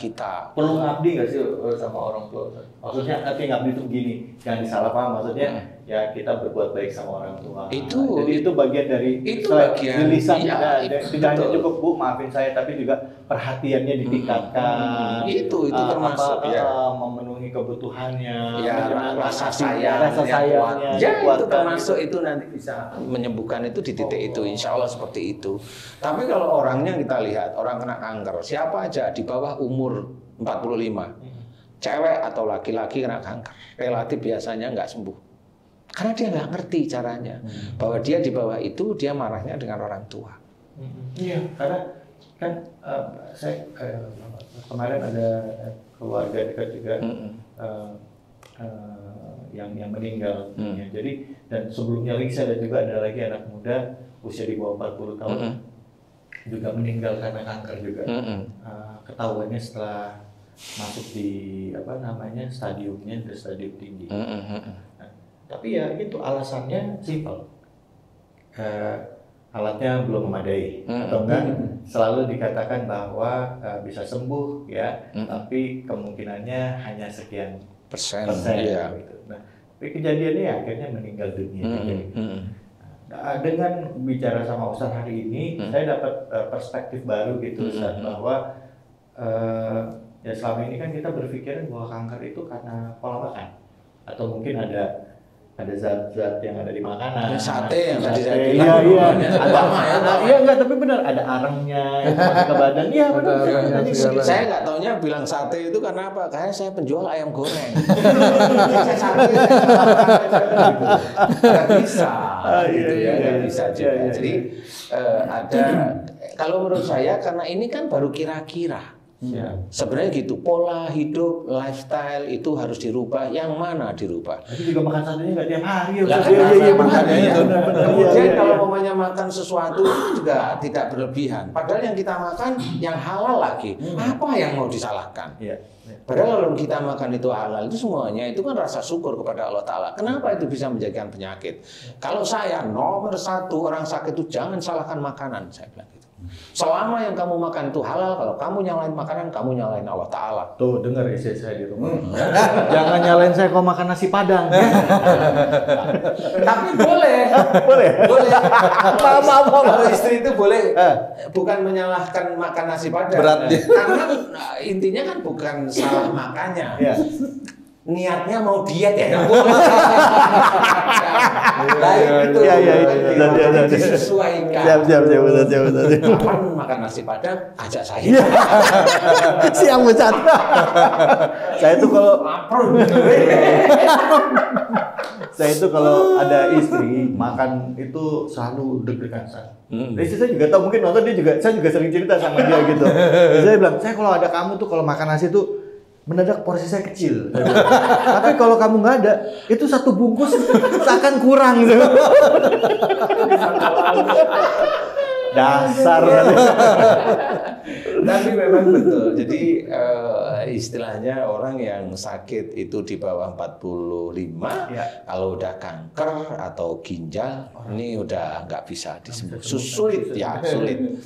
Perlu ngabdi nggak sih sama orang tua? Maksudnya nanti ngabdi itu begini, jangan disalah paham. Maksudnya ya kita berbuat baik sama orang tua. Itu. Jadi itu bagian dari lisan kita. Tidak hanya cukup Bu maafin saya, tapi juga perhatiannya ditingkatkan. Itu termasuk memenuhi kebutuhannya. Ya, rasa sayangnya. Ya itu termasuk itu nanti bisa menyembuhkan itu di titik itu. Insya Allah seperti itu. Tapi kalau orangnya kita lihat, orang kena kanker, siapa aja di bawah umur 45, cewek atau laki-laki kena kanker, relatif biasanya nggak sembuh. Karena dia nggak ngerti caranya. Bahwa dia di bawah itu, dia marahnya dengan orang tua. Iya, karena kan saya kemarin ada keluarga dekat juga yang meninggal. Ya. Jadi dan sebelumnya Lisa dan juga ada lagi anak muda usia di bawah 40 tahun juga meninggal karena kanker juga. Ketahuannya setelah masuk di stadiumnya ke stadium tinggi. Nah, tapi ya itu alasannya simpel. Alatnya belum memadai atau enggak selalu dikatakan bahwa bisa sembuh ya, tapi kemungkinannya hanya sekian persen ya. Gitu. Nah, tapi kejadiannya akhirnya meninggal dunia. Nah, dengan bicara sama Ustaz hari ini, saya dapat perspektif baru gitu Ustaz, bahwa ya selama ini kan kita berpikiran bahwa kanker itu karena pola makan atau mungkin ada zat-zat yang ada di makanan. Ya, sate yang tadi saya bilang. Iya enggak, tapi benar ada arangnya yang masuk ke badan. Iya benar. Saya nggak taunya bilang sate itu karena apa? Karena saya penjual ayam goreng. Saya sate. Nggak bisa. Gitu ya, nggak bisa juga. Jadi ada. Kalau menurut saya karena ini kan baru kira-kira. Ya. Sebenarnya gitu, pola hidup, lifestyle itu harus dirubah. Yang mana dirubah? Tapi juga makan satenya nggak tiap hari. Kemudian kalau mamanya makan sesuatu itu juga tidak berlebihan. Padahal yang kita makan yang halal lagi. Apa yang mau disalahkan? Padahal kalau kita makan itu halal itu semuanya itu kan rasa syukur kepada Allah Ta'ala. Kenapa itu bisa menjadikan penyakit? Kalau saya nomor satu orang sakit itu jangan salahkan makanan, saya bilang gitu. Selama yang kamu makan itu halal, kalau kamu nyalain makanan, kamu nyalain Allah Ta'ala. Tuh, dengar istri saya di rumah. Jangan nyalain saya kalau makan nasi Padang. Tapi boleh. Boleh. Kalau istri itu boleh. Bukan menyalahkan makan nasi Padang. Karena intinya kan bukan salah makannya. Niatnya mau diet ya. Disesuaikan. Kapan makan nasi Padang, ajak saya. Siang Ustaz. Saya tuh kalau lapar. Saya itu kalau ada istri makan itu selalu deg-degan saya. Istri saya juga tahu, mungkin nonton dia juga, saya juga sering cerita sama dia gitu. Saya bilang, saya kalau ada kamu tuh kalau makan nasi tuh mendadak porsi saya kecil. Tapi kalau kamu nggak ada, itu satu bungkus seakan kurang gitu. Dasar. Tapi memang betul. Jadi istilahnya orang yang sakit itu di bawah 45, Ya. kalau udah kanker atau ginjal, ini udah nggak bisa disembuh. Sulit ya, sulit.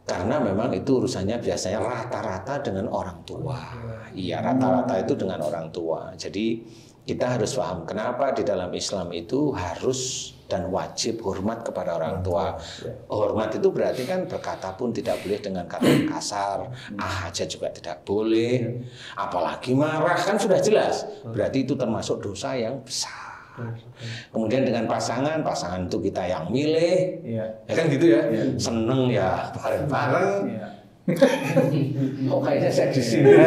Karena memang itu urusannya biasanya rata-rata dengan orang tua. Iya, rata-rata itu dengan orang tua. Jadi kita harus paham kenapa di dalam Islam itu harus dan wajib hormat kepada orang tua. Hormat itu berarti kan berkata pun tidak boleh dengan kata kasar, aja juga tidak boleh, apalagi marah, kan sudah jelas. Berarti itu termasuk dosa yang besar. Kemudian dengan pasangan itu kita yang milih, ya kan gitu ya, seneng ya bareng-bareng. Oh kayaknya saya di sini.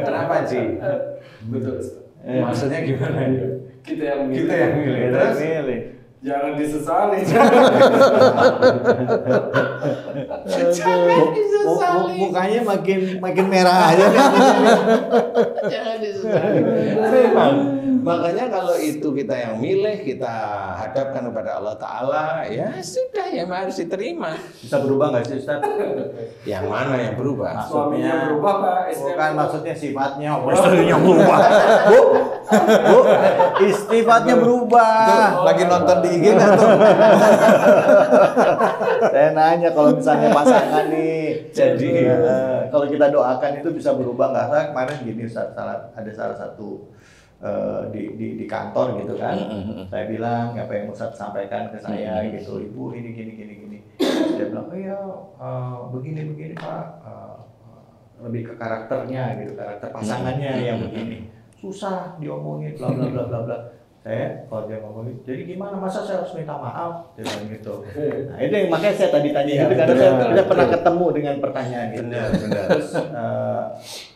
Kenapa Ji? Betul. Maksudnya gimana? Kita yang milih. Kita yang milih. Terus? Jangan disesali. Jangan disesali. Mukanya makin merah aja. Jangan disesali. Memang. Makanya kalau itu kita yang milih, kita hadapkan kepada Allah Ta'ala, ya sudah, ya harus diterima. Bisa berubah nggak sih Ustaz? Yang mana yang berubah? Suaminya berubah Pak, Bukan maksudnya sifatnya, istrinya berubah. Bu, sifatnya berubah. Lagi nonton di IG nggak tuh? Saya nanya kalau misalnya pasangan nih, Jadi kalau kita doakan itu bisa berubah nggak? Saya kemarin gini Ustaz, ada salah satu di kantor gitu kan, saya bilang apa yang Ustaz sampaikan ke saya gitu, Ibu ini gini. Dia bilang, oh iya begini Pak, lebih ke karakternya gitu, karakter pasangannya yang begini, susah diomongin bla bla bla bla bla. Saya kalau dia ngomongin, jadi gimana, masa saya harus minta maaf? Dia bilang gitu. Nah itu yang makanya saya tadi tanya gitu, karena saya pernah ketemu dengan pertanyaan gitu. Benar. Terus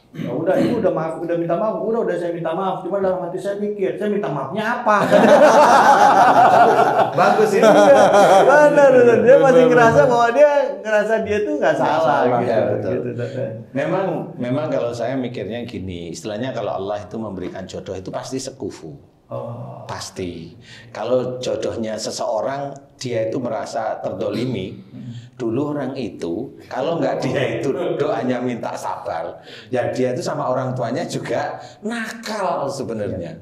ya udah, ibu udah minta maaf, udah saya minta maaf, cuma dalam hati saya mikir, saya minta maafnya apa? bagus ini. Benar, dia masih ngerasa bahwa dia tuh nggak salah gitu. Ya, betul. Gitu. Memang kalau saya mikirnya gini, istilahnya kalau Allah itu memberikan jodoh itu pasti sekufu. Oh. Pasti. Kalau jodohnya seseorang, dia itu merasa terdolimi. Dulu orang itu, kalau nggak dia itu doanya minta sabar, ya dia itu sama orang tuanya juga nakal sebenarnya.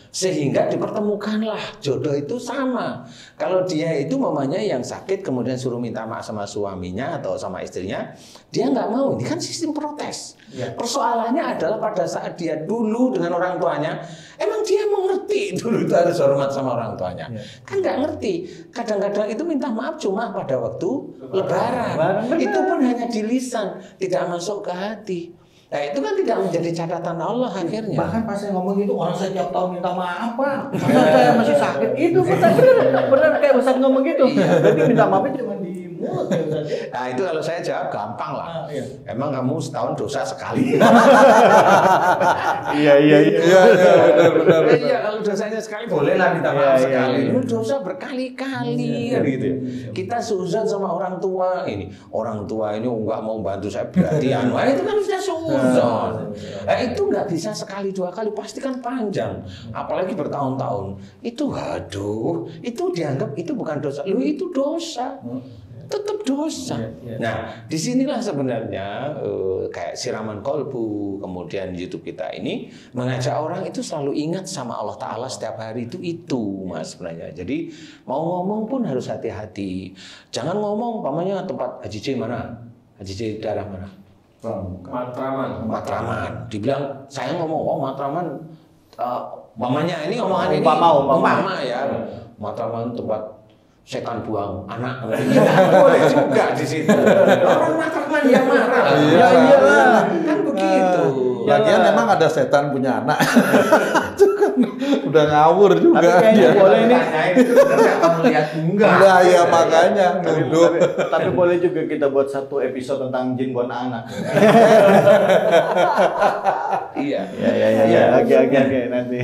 Sehingga dipertemukanlah jodoh itu sama. Kalau dia itu mamanya yang sakit kemudian suruh minta maaf sama suaminya atau sama istrinya, dia nggak mau. Ini kan sistem protes. Persoalannya adalah pada saat dia dulu dengan orang tuanya, emang dia mengerti dulu itu harus hormat sama orang tuanya. Kan nggak ngerti. Kadang-kadang itu minta maaf cuma pada waktu Lebaran. Itu pun hanya di lisan, tidak masuk ke hati. Nah itu kan tidak menjadi catatan Allah akhirnya. Bahkan pas saya ngomong itu, orang saya tiap tahun minta maaf Pak, masa saya masih sakit. Itu benar kayak Ustaz ngomong gitu. Jadi minta maafnya cuma di mulut ya Ustaz. Nah itu kalau saya jawab gampang lah. Emang kamu setahun dosa sekali. Iya, benar. Iya kalau dosanya sekali bolehlah minta maaf sekali. Lu dosa berkali-kali kan gitu. Kita seuzon sama orang tua ini. Orang tua ini nggak mau bantu saya berarti wah itu kan sudah seuzon. Nah itu nggak bisa sekali dua kali, pasti kan panjang. Apalagi bertahun-tahun. Itu aduh, itu dianggap itu bukan dosa. Lu itu dosa. Tetap dosa. Nah, disinilah sebenarnya kayak siraman kolbu, kemudian YouTube kita ini mengajak orang itu selalu ingat sama Allah Ta'ala setiap hari itu Mas sebenarnya. Jadi mau ngomong pun harus hati-hati. Jangan ngomong, pamannya tempat Haji C mana? Haji C daerah mana? Matraman. Dibilang saya ngomong, oh Matraman, pamannya ini ngomongan ini. Umpama ya, Matraman tempat setan buang anak, boleh juga di situ. Orang Matraman yang marah. Iyalah. Kan begitu. Lagian memang ada setan punya anak. Udah ngawur juga. Tapi kayaknya boleh nih. Kamu lihat enggak? Enggak, ya makanya nuduh. Tapi boleh juga kita buat satu episode tentang jin buat anak. Iya. Ya. Oke nanti.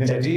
Jadi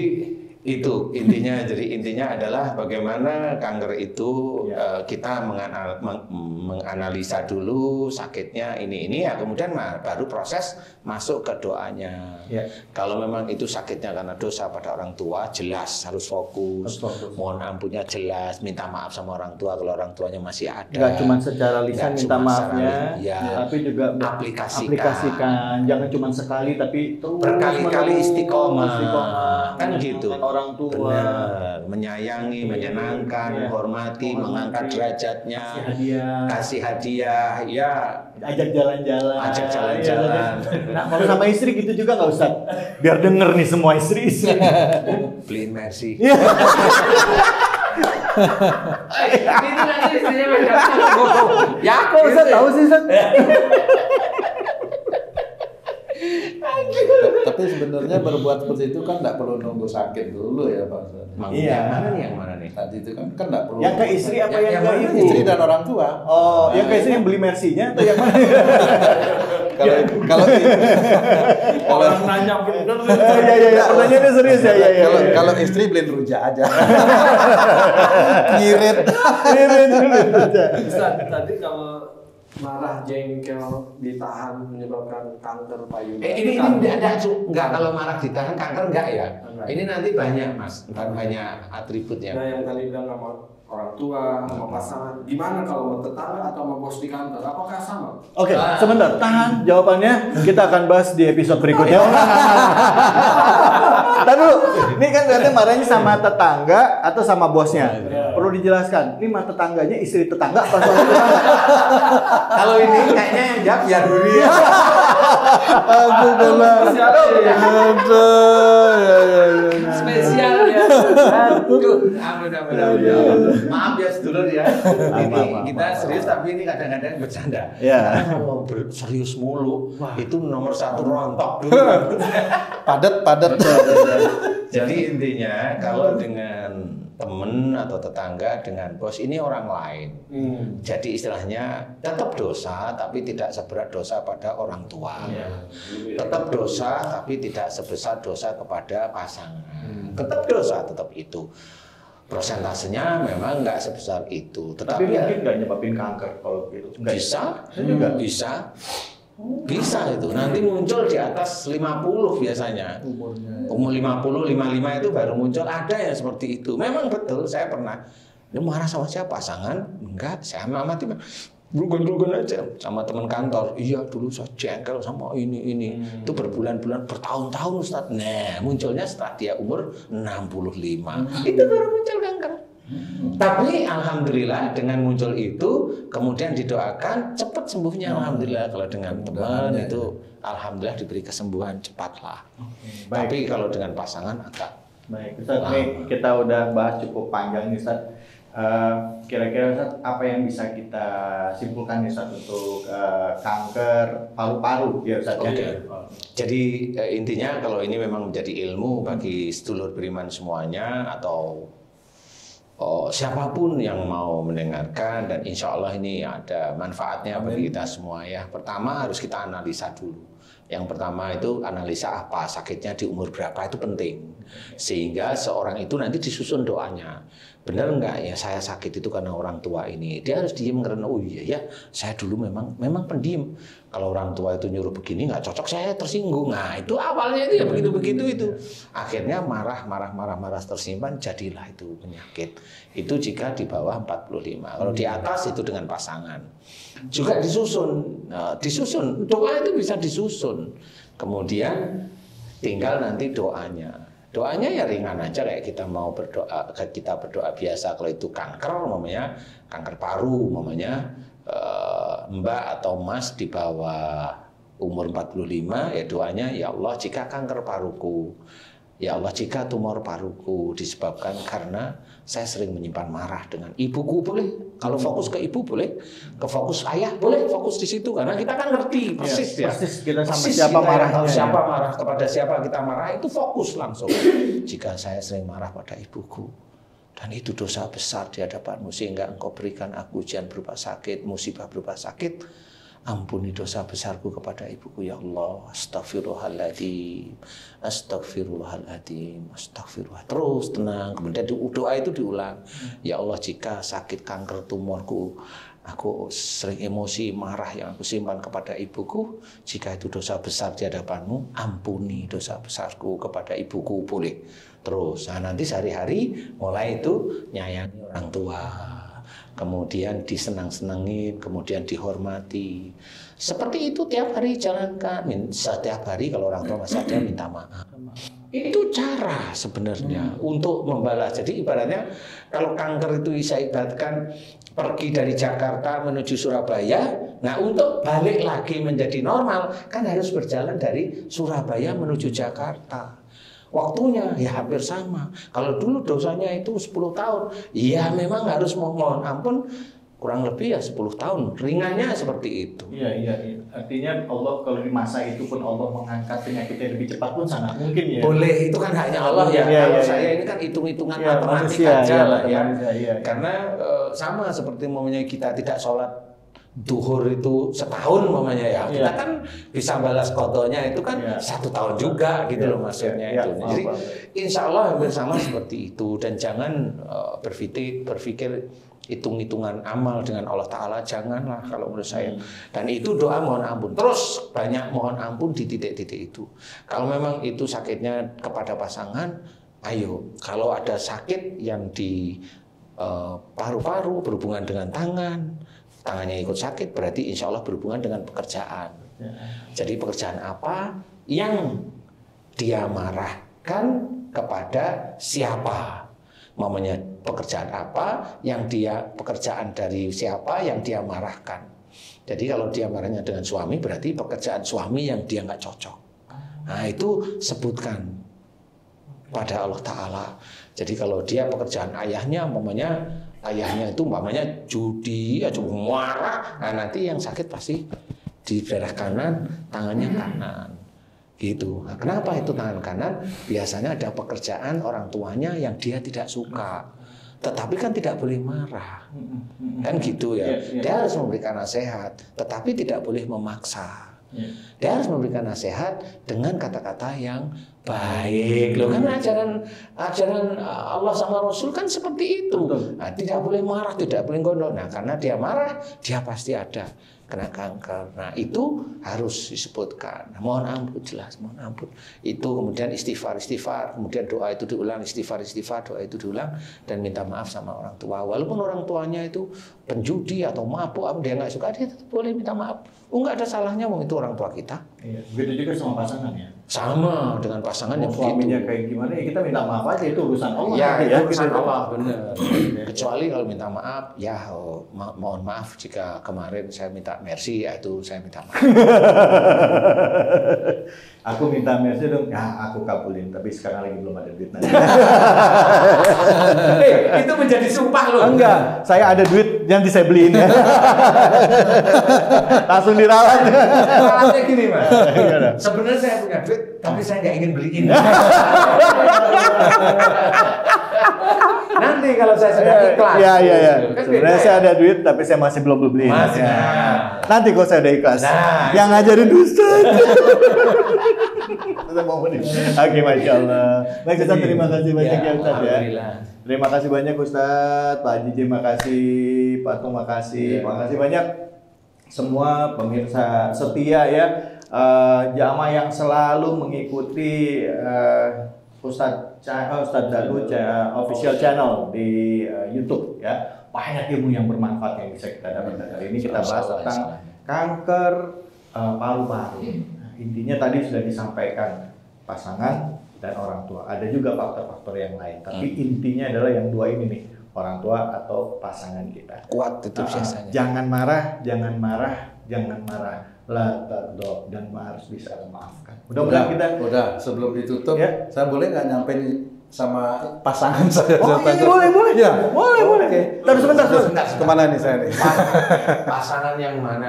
itu intinya adalah bagaimana kanker itu kita menganalisa dulu sakitnya ini ya, kemudian baru proses masuk ke doanya. Ya. Kalau memang itu sakitnya karena dosa pada orang tua, jelas harus fokus. Mohon ampunnya jelas, minta maaf sama orang tua kalau orang tuanya masih ada. Enggak cuma secara lisan minta maafnya, tapi juga aplikasikan. Jangan cuma sekali tapi terus berkali-kali istiqomah. Kan gitu. Orang tua. Benar. Menyayangi, menyenangkan, menghormati, mengangkat derajatnya, kasih hadiah, ya. Ajak jalan-jalan. Nah, kalau sama istri gitu juga nggak Ustaz? Biar denger nih semua istri-istri. Beliin Mercy. Iya. Itu nanti istrinya beda. Ya Kok Ustaz tahu sih Ustaz? Tapi sebenarnya berbuat seperti itu kan nggak perlu nunggu sakit dulu ya Pak Ustaz. Iya. Yang mana nih? Tadi itu kan nggak perlu. Yang ke istri apa yang ke ibu? Istri dan orang tua. Oh, yang ke istri yang beli Mercy-nya atau yang mana? Kalau Orang nanya bener. Iya. Pertanyaannya serius ya. Kalau istri beliin rujak aja. Ngirit. Ustaz, tadi kalau marah, jengkel, ditahan menyebabkan kanker payudara. Ini enggak kalau marah ditahan kanker enggak ya? Enggak. Ini nanti banyak Mas, banyak atributnya. Nah, yang tadi bilang sama orang tua, sama pasangan, gimana kalau sama tetangga atau sama bos di kantor? Apakah sama? Oke, sebentar. Tahan jawabannya. Kita akan bahas di episode berikutnya. Tadi dulu. Ini kan berarti marahnya sama tetangga atau sama bosnya. Perlu dijelaskan. Ini mah tetangganya istri tetangga apa suami tetangga? Kalau ini kayaknya yang jawab ya Duri. Aku bilang. Spesial ya. Maaf ya sedulur ya. Ini kita serius tapi ini kadang-kadang bercanda. Ya. Kalau serius mulu itu nomor 1 rontok dulu. Padat. Jadi intinya kalau dengan temen atau tetangga dengan bos ini orang lain. Jadi istilahnya tetap dosa tapi tidak seberat dosa pada orang tua. Tetap dosa tapi tidak sebesar dosa kepada pasangan. Tetap dosa tetap itu. Prosentasenya memang nggak sebesar itu. Tapi mungkin nggak nyebabin kanker kalau gitu. Bisa, bisa itu. Nanti muncul di atas 50 biasanya. Umur 50, 55 itu baru muncul. Ada yang seperti itu. Memang betul, saya pernah. Dia marah sama siapa? Pasangan? Enggak, saya amati. Dugan aja sama teman kantor. Iya, dulu saya jengkel sama ini. Itu berbulan-bulan, bertahun-tahun Ustaz. Nah, munculnya setelah dia umur 65. Itu baru muncul kanker. Tapi alhamdulillah dengan muncul itu kemudian didoakan cepat sembuhnya, alhamdulillah. Kalau dengan teman itu alhamdulillah diberi kesembuhan cepatlah. Tapi kalau dengan pasangan agak baik. Ustaz, nih kita udah bahas cukup panjang nih Ustaz. Kira-kira Ustaz, apa yang bisa kita simpulkan nih Ustaz untuk kanker paru-paru ya Ustaz? Jadi intinya kalau ini memang menjadi ilmu bagi sedulur beriman semuanya atau siapapun yang mau mendengarkan, dan insya Allah ini ada manfaatnya bagi kita semua ya. Pertama harus kita analisa dulu. Yang pertama itu analisa apa sakitnya di umur berapa, itu penting. Sehingga seorang itu nanti disusun doanya. Benar enggak ya saya sakit itu karena orang tua ini. Dia harus diem karena oh iya ya saya dulu memang pendiam. Kalau orang tua itu nyuruh begini nggak cocok, saya tersinggung. Nah itu awalnya itu ya begitu itu. Akhirnya marah tersimpan, jadilah itu penyakit. Itu jika di bawah 45. Kalau di atas itu dengan pasangan. Juga disusun. Doa itu bisa disusun. Kemudian tinggal nanti doanya. Doanya ya ringan aja kayak kita mau berdoa, kita berdoa biasa. Kalau itu kanker, umpamanya kanker paru, umpamanya Mbak atau Mas di bawah umur 45, ya doanya ya Allah jika kanker paruku Ya Allah, jika tumor paruku disebabkan karena saya sering menyimpan marah dengan ibuku, boleh. Kalau fokus ke ibu boleh, ke fokus ayah boleh, fokus di situ karena kita kan ngerti persis ya. Persis kita sama Persis siapa kita marahnya. siapa marah, kepada siapa kita marah, itu fokus langsung. Jika saya sering marah pada ibuku dan itu dosa besar di hadapanmu sehingga engkau berikan aku ujian berupa sakit, musibah berupa sakit, ampuni dosa besarku kepada ibuku ya Allah. Astagfirullahaladzim, astagfirullahaladzim, astagfirullah. Terus tenang, kemudian doa itu diulang. Ya Allah, jika sakit kanker tumorku, aku sering emosi, marah yang aku simpan kepada ibuku, jika itu dosa besar di hadapanmu, ampuni dosa besarku kepada ibuku, boleh. Terus, nah nanti sehari-hari mulai itu nyayangi orang tua. Kemudian disenang-senangin, kemudian dihormati. Seperti itu tiap hari jalankan. Setiap hari kalau orang tua masih ada minta maaf. Itu cara sebenarnya untuk membalas. Jadi ibaratnya kalau kanker itu saya ibaratkan pergi dari Jakarta menuju Surabaya. Nah untuk balik lagi menjadi normal kan harus berjalan dari Surabaya menuju Jakarta. Waktunya ya hampir sama. Kalau dulu dosanya itu 10 tahun, ya memang harus mohon ampun kurang lebih ya 10 tahun. Ringannya seperti itu. Iya. Artinya Allah kalau di masa itu pun Allah mengangkat penyakitnya lebih cepat pun sangat mungkin ya. Boleh, itu kan hanya Allah ya. Kalau saya ini kan hitung-hitungan matematik aja lah ya. Karena sama seperti umpamanya kita tidak sholat duhur itu setahun umpamanya ya, kita kan bisa balas qadanya itu kan 1 tahun juga gitu loh maksudnya itu. Jadi insya Allah hampir sama seperti itu dan jangan berpikir hitung-hitungan amal dengan Allah Ta'ala, janganlah kalau menurut saya. Dan itu doa mohon ampun, terus banyak mohon ampun di titik-titik itu. Kalau memang itu sakitnya kepada pasangan, ayo. Kalau ada sakit yang di paru-paru berhubungan dengan tangannya ikut sakit, berarti insya Allah berhubungan dengan pekerjaan. Jadi pekerjaan apa yang dia marahkan kepada siapa? Mamanya pekerjaan apa yang pekerjaan dari siapa yang dia marahkan. Jadi kalau dia marahnya dengan suami, berarti pekerjaan suami yang dia nggak cocok. Nah itu sebutkan pada Allah Ta'ala. Jadi kalau dia pekerjaan ayahnya, ayahnya itu umpamanya judi, marah, nah nanti yang sakit pasti di daerah kanan, tangannya kanan, gitu. Nah, kenapa itu tangan kanan? Biasanya ada pekerjaan orang tuanya yang dia tidak suka, tetapi kan tidak boleh marah, kan gitu ya. Dia harus memberikan nasihat, tetapi tidak boleh memaksa. Dia harus memberikan nasihat dengan kata-kata yang baik. Loh kan ajaran Allah sama Rasul kan seperti itu. Nah, tidak boleh marah, tidak boleh gondok. Nah, karena dia marah, dia pasti ada kena kanker. Nah, itu harus disebutkan. Nah, mohon ampun, jelas mohon ampun. Itu kemudian istighfar, kemudian doa itu diulang, istighfar, doa itu diulang dan minta maaf sama orang tua. Walaupun orang tuanya itu penjudi atau mabuk, dia nggak suka, dia tetap boleh minta maaf. Nggak ada salahnya, itu orang tua kita. Iya, begitu juga sama pasangan ya. Sama dengan pasangan yang suaminya kayak gimana ya kita minta maaf aja, itu urusan Allah. Ya, itu urusan Allah, benar. Kecuali kalau minta maaf, ya mohon maaf jika kemarin saya minta mercy, ya itu saya minta maaf. Aku minta mercy dong, ya aku kabulin, tapi sekarang lagi belum ada duit nanti. Itu menjadi sumpah loh. Enggak, saya ada duit nanti saya beliin ya. Langsung diralat. Ralatnya gini Mas. Sebenarnya saya punya duit, tapi saya nggak ingin beliin. Nanti kalau saya sudah ikhlas. Iya. Sebenarnya saya ada duit, tapi saya masih belum beliin. Nanti kalau saya udah ikhlas, yang ngajarin Ustaz. Oke, Masya Allah. Baik Ustaz, terima kasih banyak ya Ustaz ya. Terima kasih banyak Ustaz, Pak Haji terima kasih, Pak Tung makasih, makasih banyak semua pemirsa setia ya, jamaah yang selalu mengikuti Ustadz Dalu official channel di YouTube ya. Banyak ilmu yang bermanfaat yang bisa kita dapat. Hari ini kita bahas tentang kanker paru-paru. Intinya tadi sudah disampaikan pasangan dan orang tua. Ada juga faktor-faktor yang lain, tapi intinya adalah yang dua ini nih, orang tua atau pasangan kita. Kuat itu biasanya. Jangan marah. la taghdab, dan harus bisa memaafkan. Mudah-mudahan kita Udah, sebelum ditutup, Ya. saya boleh nggak nyampein sama pasangan saya? Oh, Saya iya, boleh. Ya. Boleh. Oke. Terus sebentar. Kemana nih saya nih? Pasangan yang mana?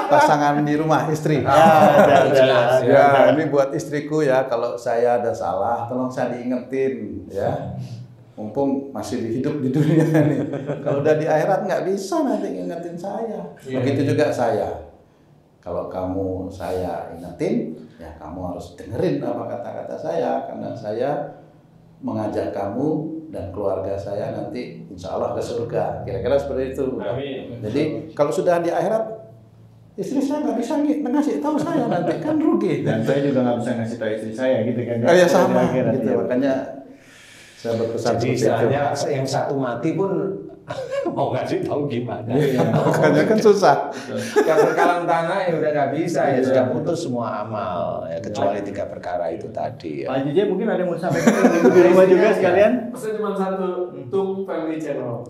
Pasangan di rumah istri. Jelas, Ya, ini buat istriku ya. Kalau saya ada salah, tolong saya diingetin ya. Mumpung masih hidup di dunia nih. Kalau udah di akhirat nggak bisa nanti ingetin saya. Begitu juga saya. Kalau kamu saya ingetin, ya kamu harus dengerin apa kata-kata saya, karena saya mengajak kamu dan keluarga saya nanti insya Allah ke surga. Kira-kira seperti itu. Amin. Jadi kalau sudah di akhirat, istri saya nggak bisa ngasih tahu saya, nanti kan rugi. Dan saya juga nggak bisa ngasih tahu istri saya gitu kan. Oh ya sama, Di akhirat, gitu. ya. Makanya saya berpesan Jadi seperti itu. istilahnya yang satu mati pun mau ngasih tahu gimana. Makanya kan susah. Yang berkalang tanah ya udah nggak bisa, ya sudah putus semua amal, ya kecuali 3 perkara itu tadi. Ya. Pak JJ mungkin ada yang mau disampaikan di rumah juga sekalian. Pesan cuma satu, Tung Family Channel.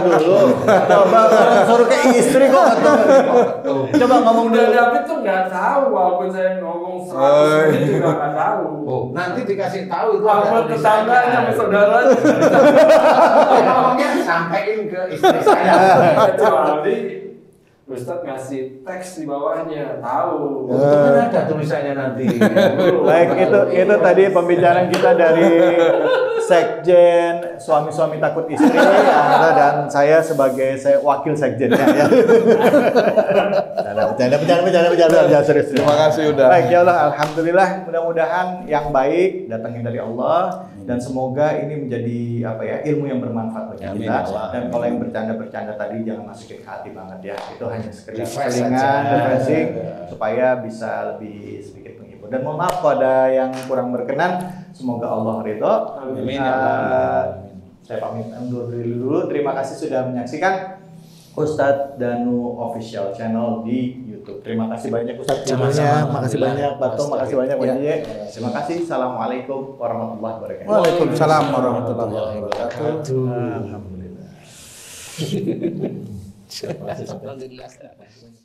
Dulu, coba suruh ke istri kok Coba ngomong Udah dulu. David tuh nggak tahu, walaupun saya ngomong 100 menit juga nggak tahu. Oh, nanti dikasih tahu itu Sama tetangganya, sama saudaranya. Ngomongnya sampein ke istri saya. Kecuali Ustadz ngasih teks di bawahnya, tahu. Untung kan ada tulisannya nanti. Baik, itu tadi pembicaraan kita dari Sekjen Suami-suami Takut Istri ya, dan saya sebagai wakil sekjennya ya. Bercanda, serius. Terima kasih udah. Baik, ya Allah, alhamdulillah, mudah-mudahan yang baik datangnya dari Allah, dan semoga ini menjadi ilmu yang bermanfaat bagi Amin, kita. Allah. Dan kalau yang bercanda-bercanda tadi jangan masukin ke hati banget ya. Itu hanya sekedar Refresh selingan, aja. refreshing, supaya bisa lebih sedikit menghibur. Dan mohon maaf kalau ada yang kurang berkenan, semoga Allah ridho. Amin, ya Uh, Allah. Saya pamit undur diri dulu. Terima kasih sudah menyaksikan Ustadz Danu Official Channel di YouTube. Terima kasih banyak Ustadz. Sama-sama. Makasih banyak Batung, Mas makasih banyak Pak Ya. Jeye. Terima kasih. Assalamualaikum warahmatullahi wabarakatuh. Waalaikumsalam warahmatullahi wabarakatuh. Alhamdulillah. Alhamdulillah.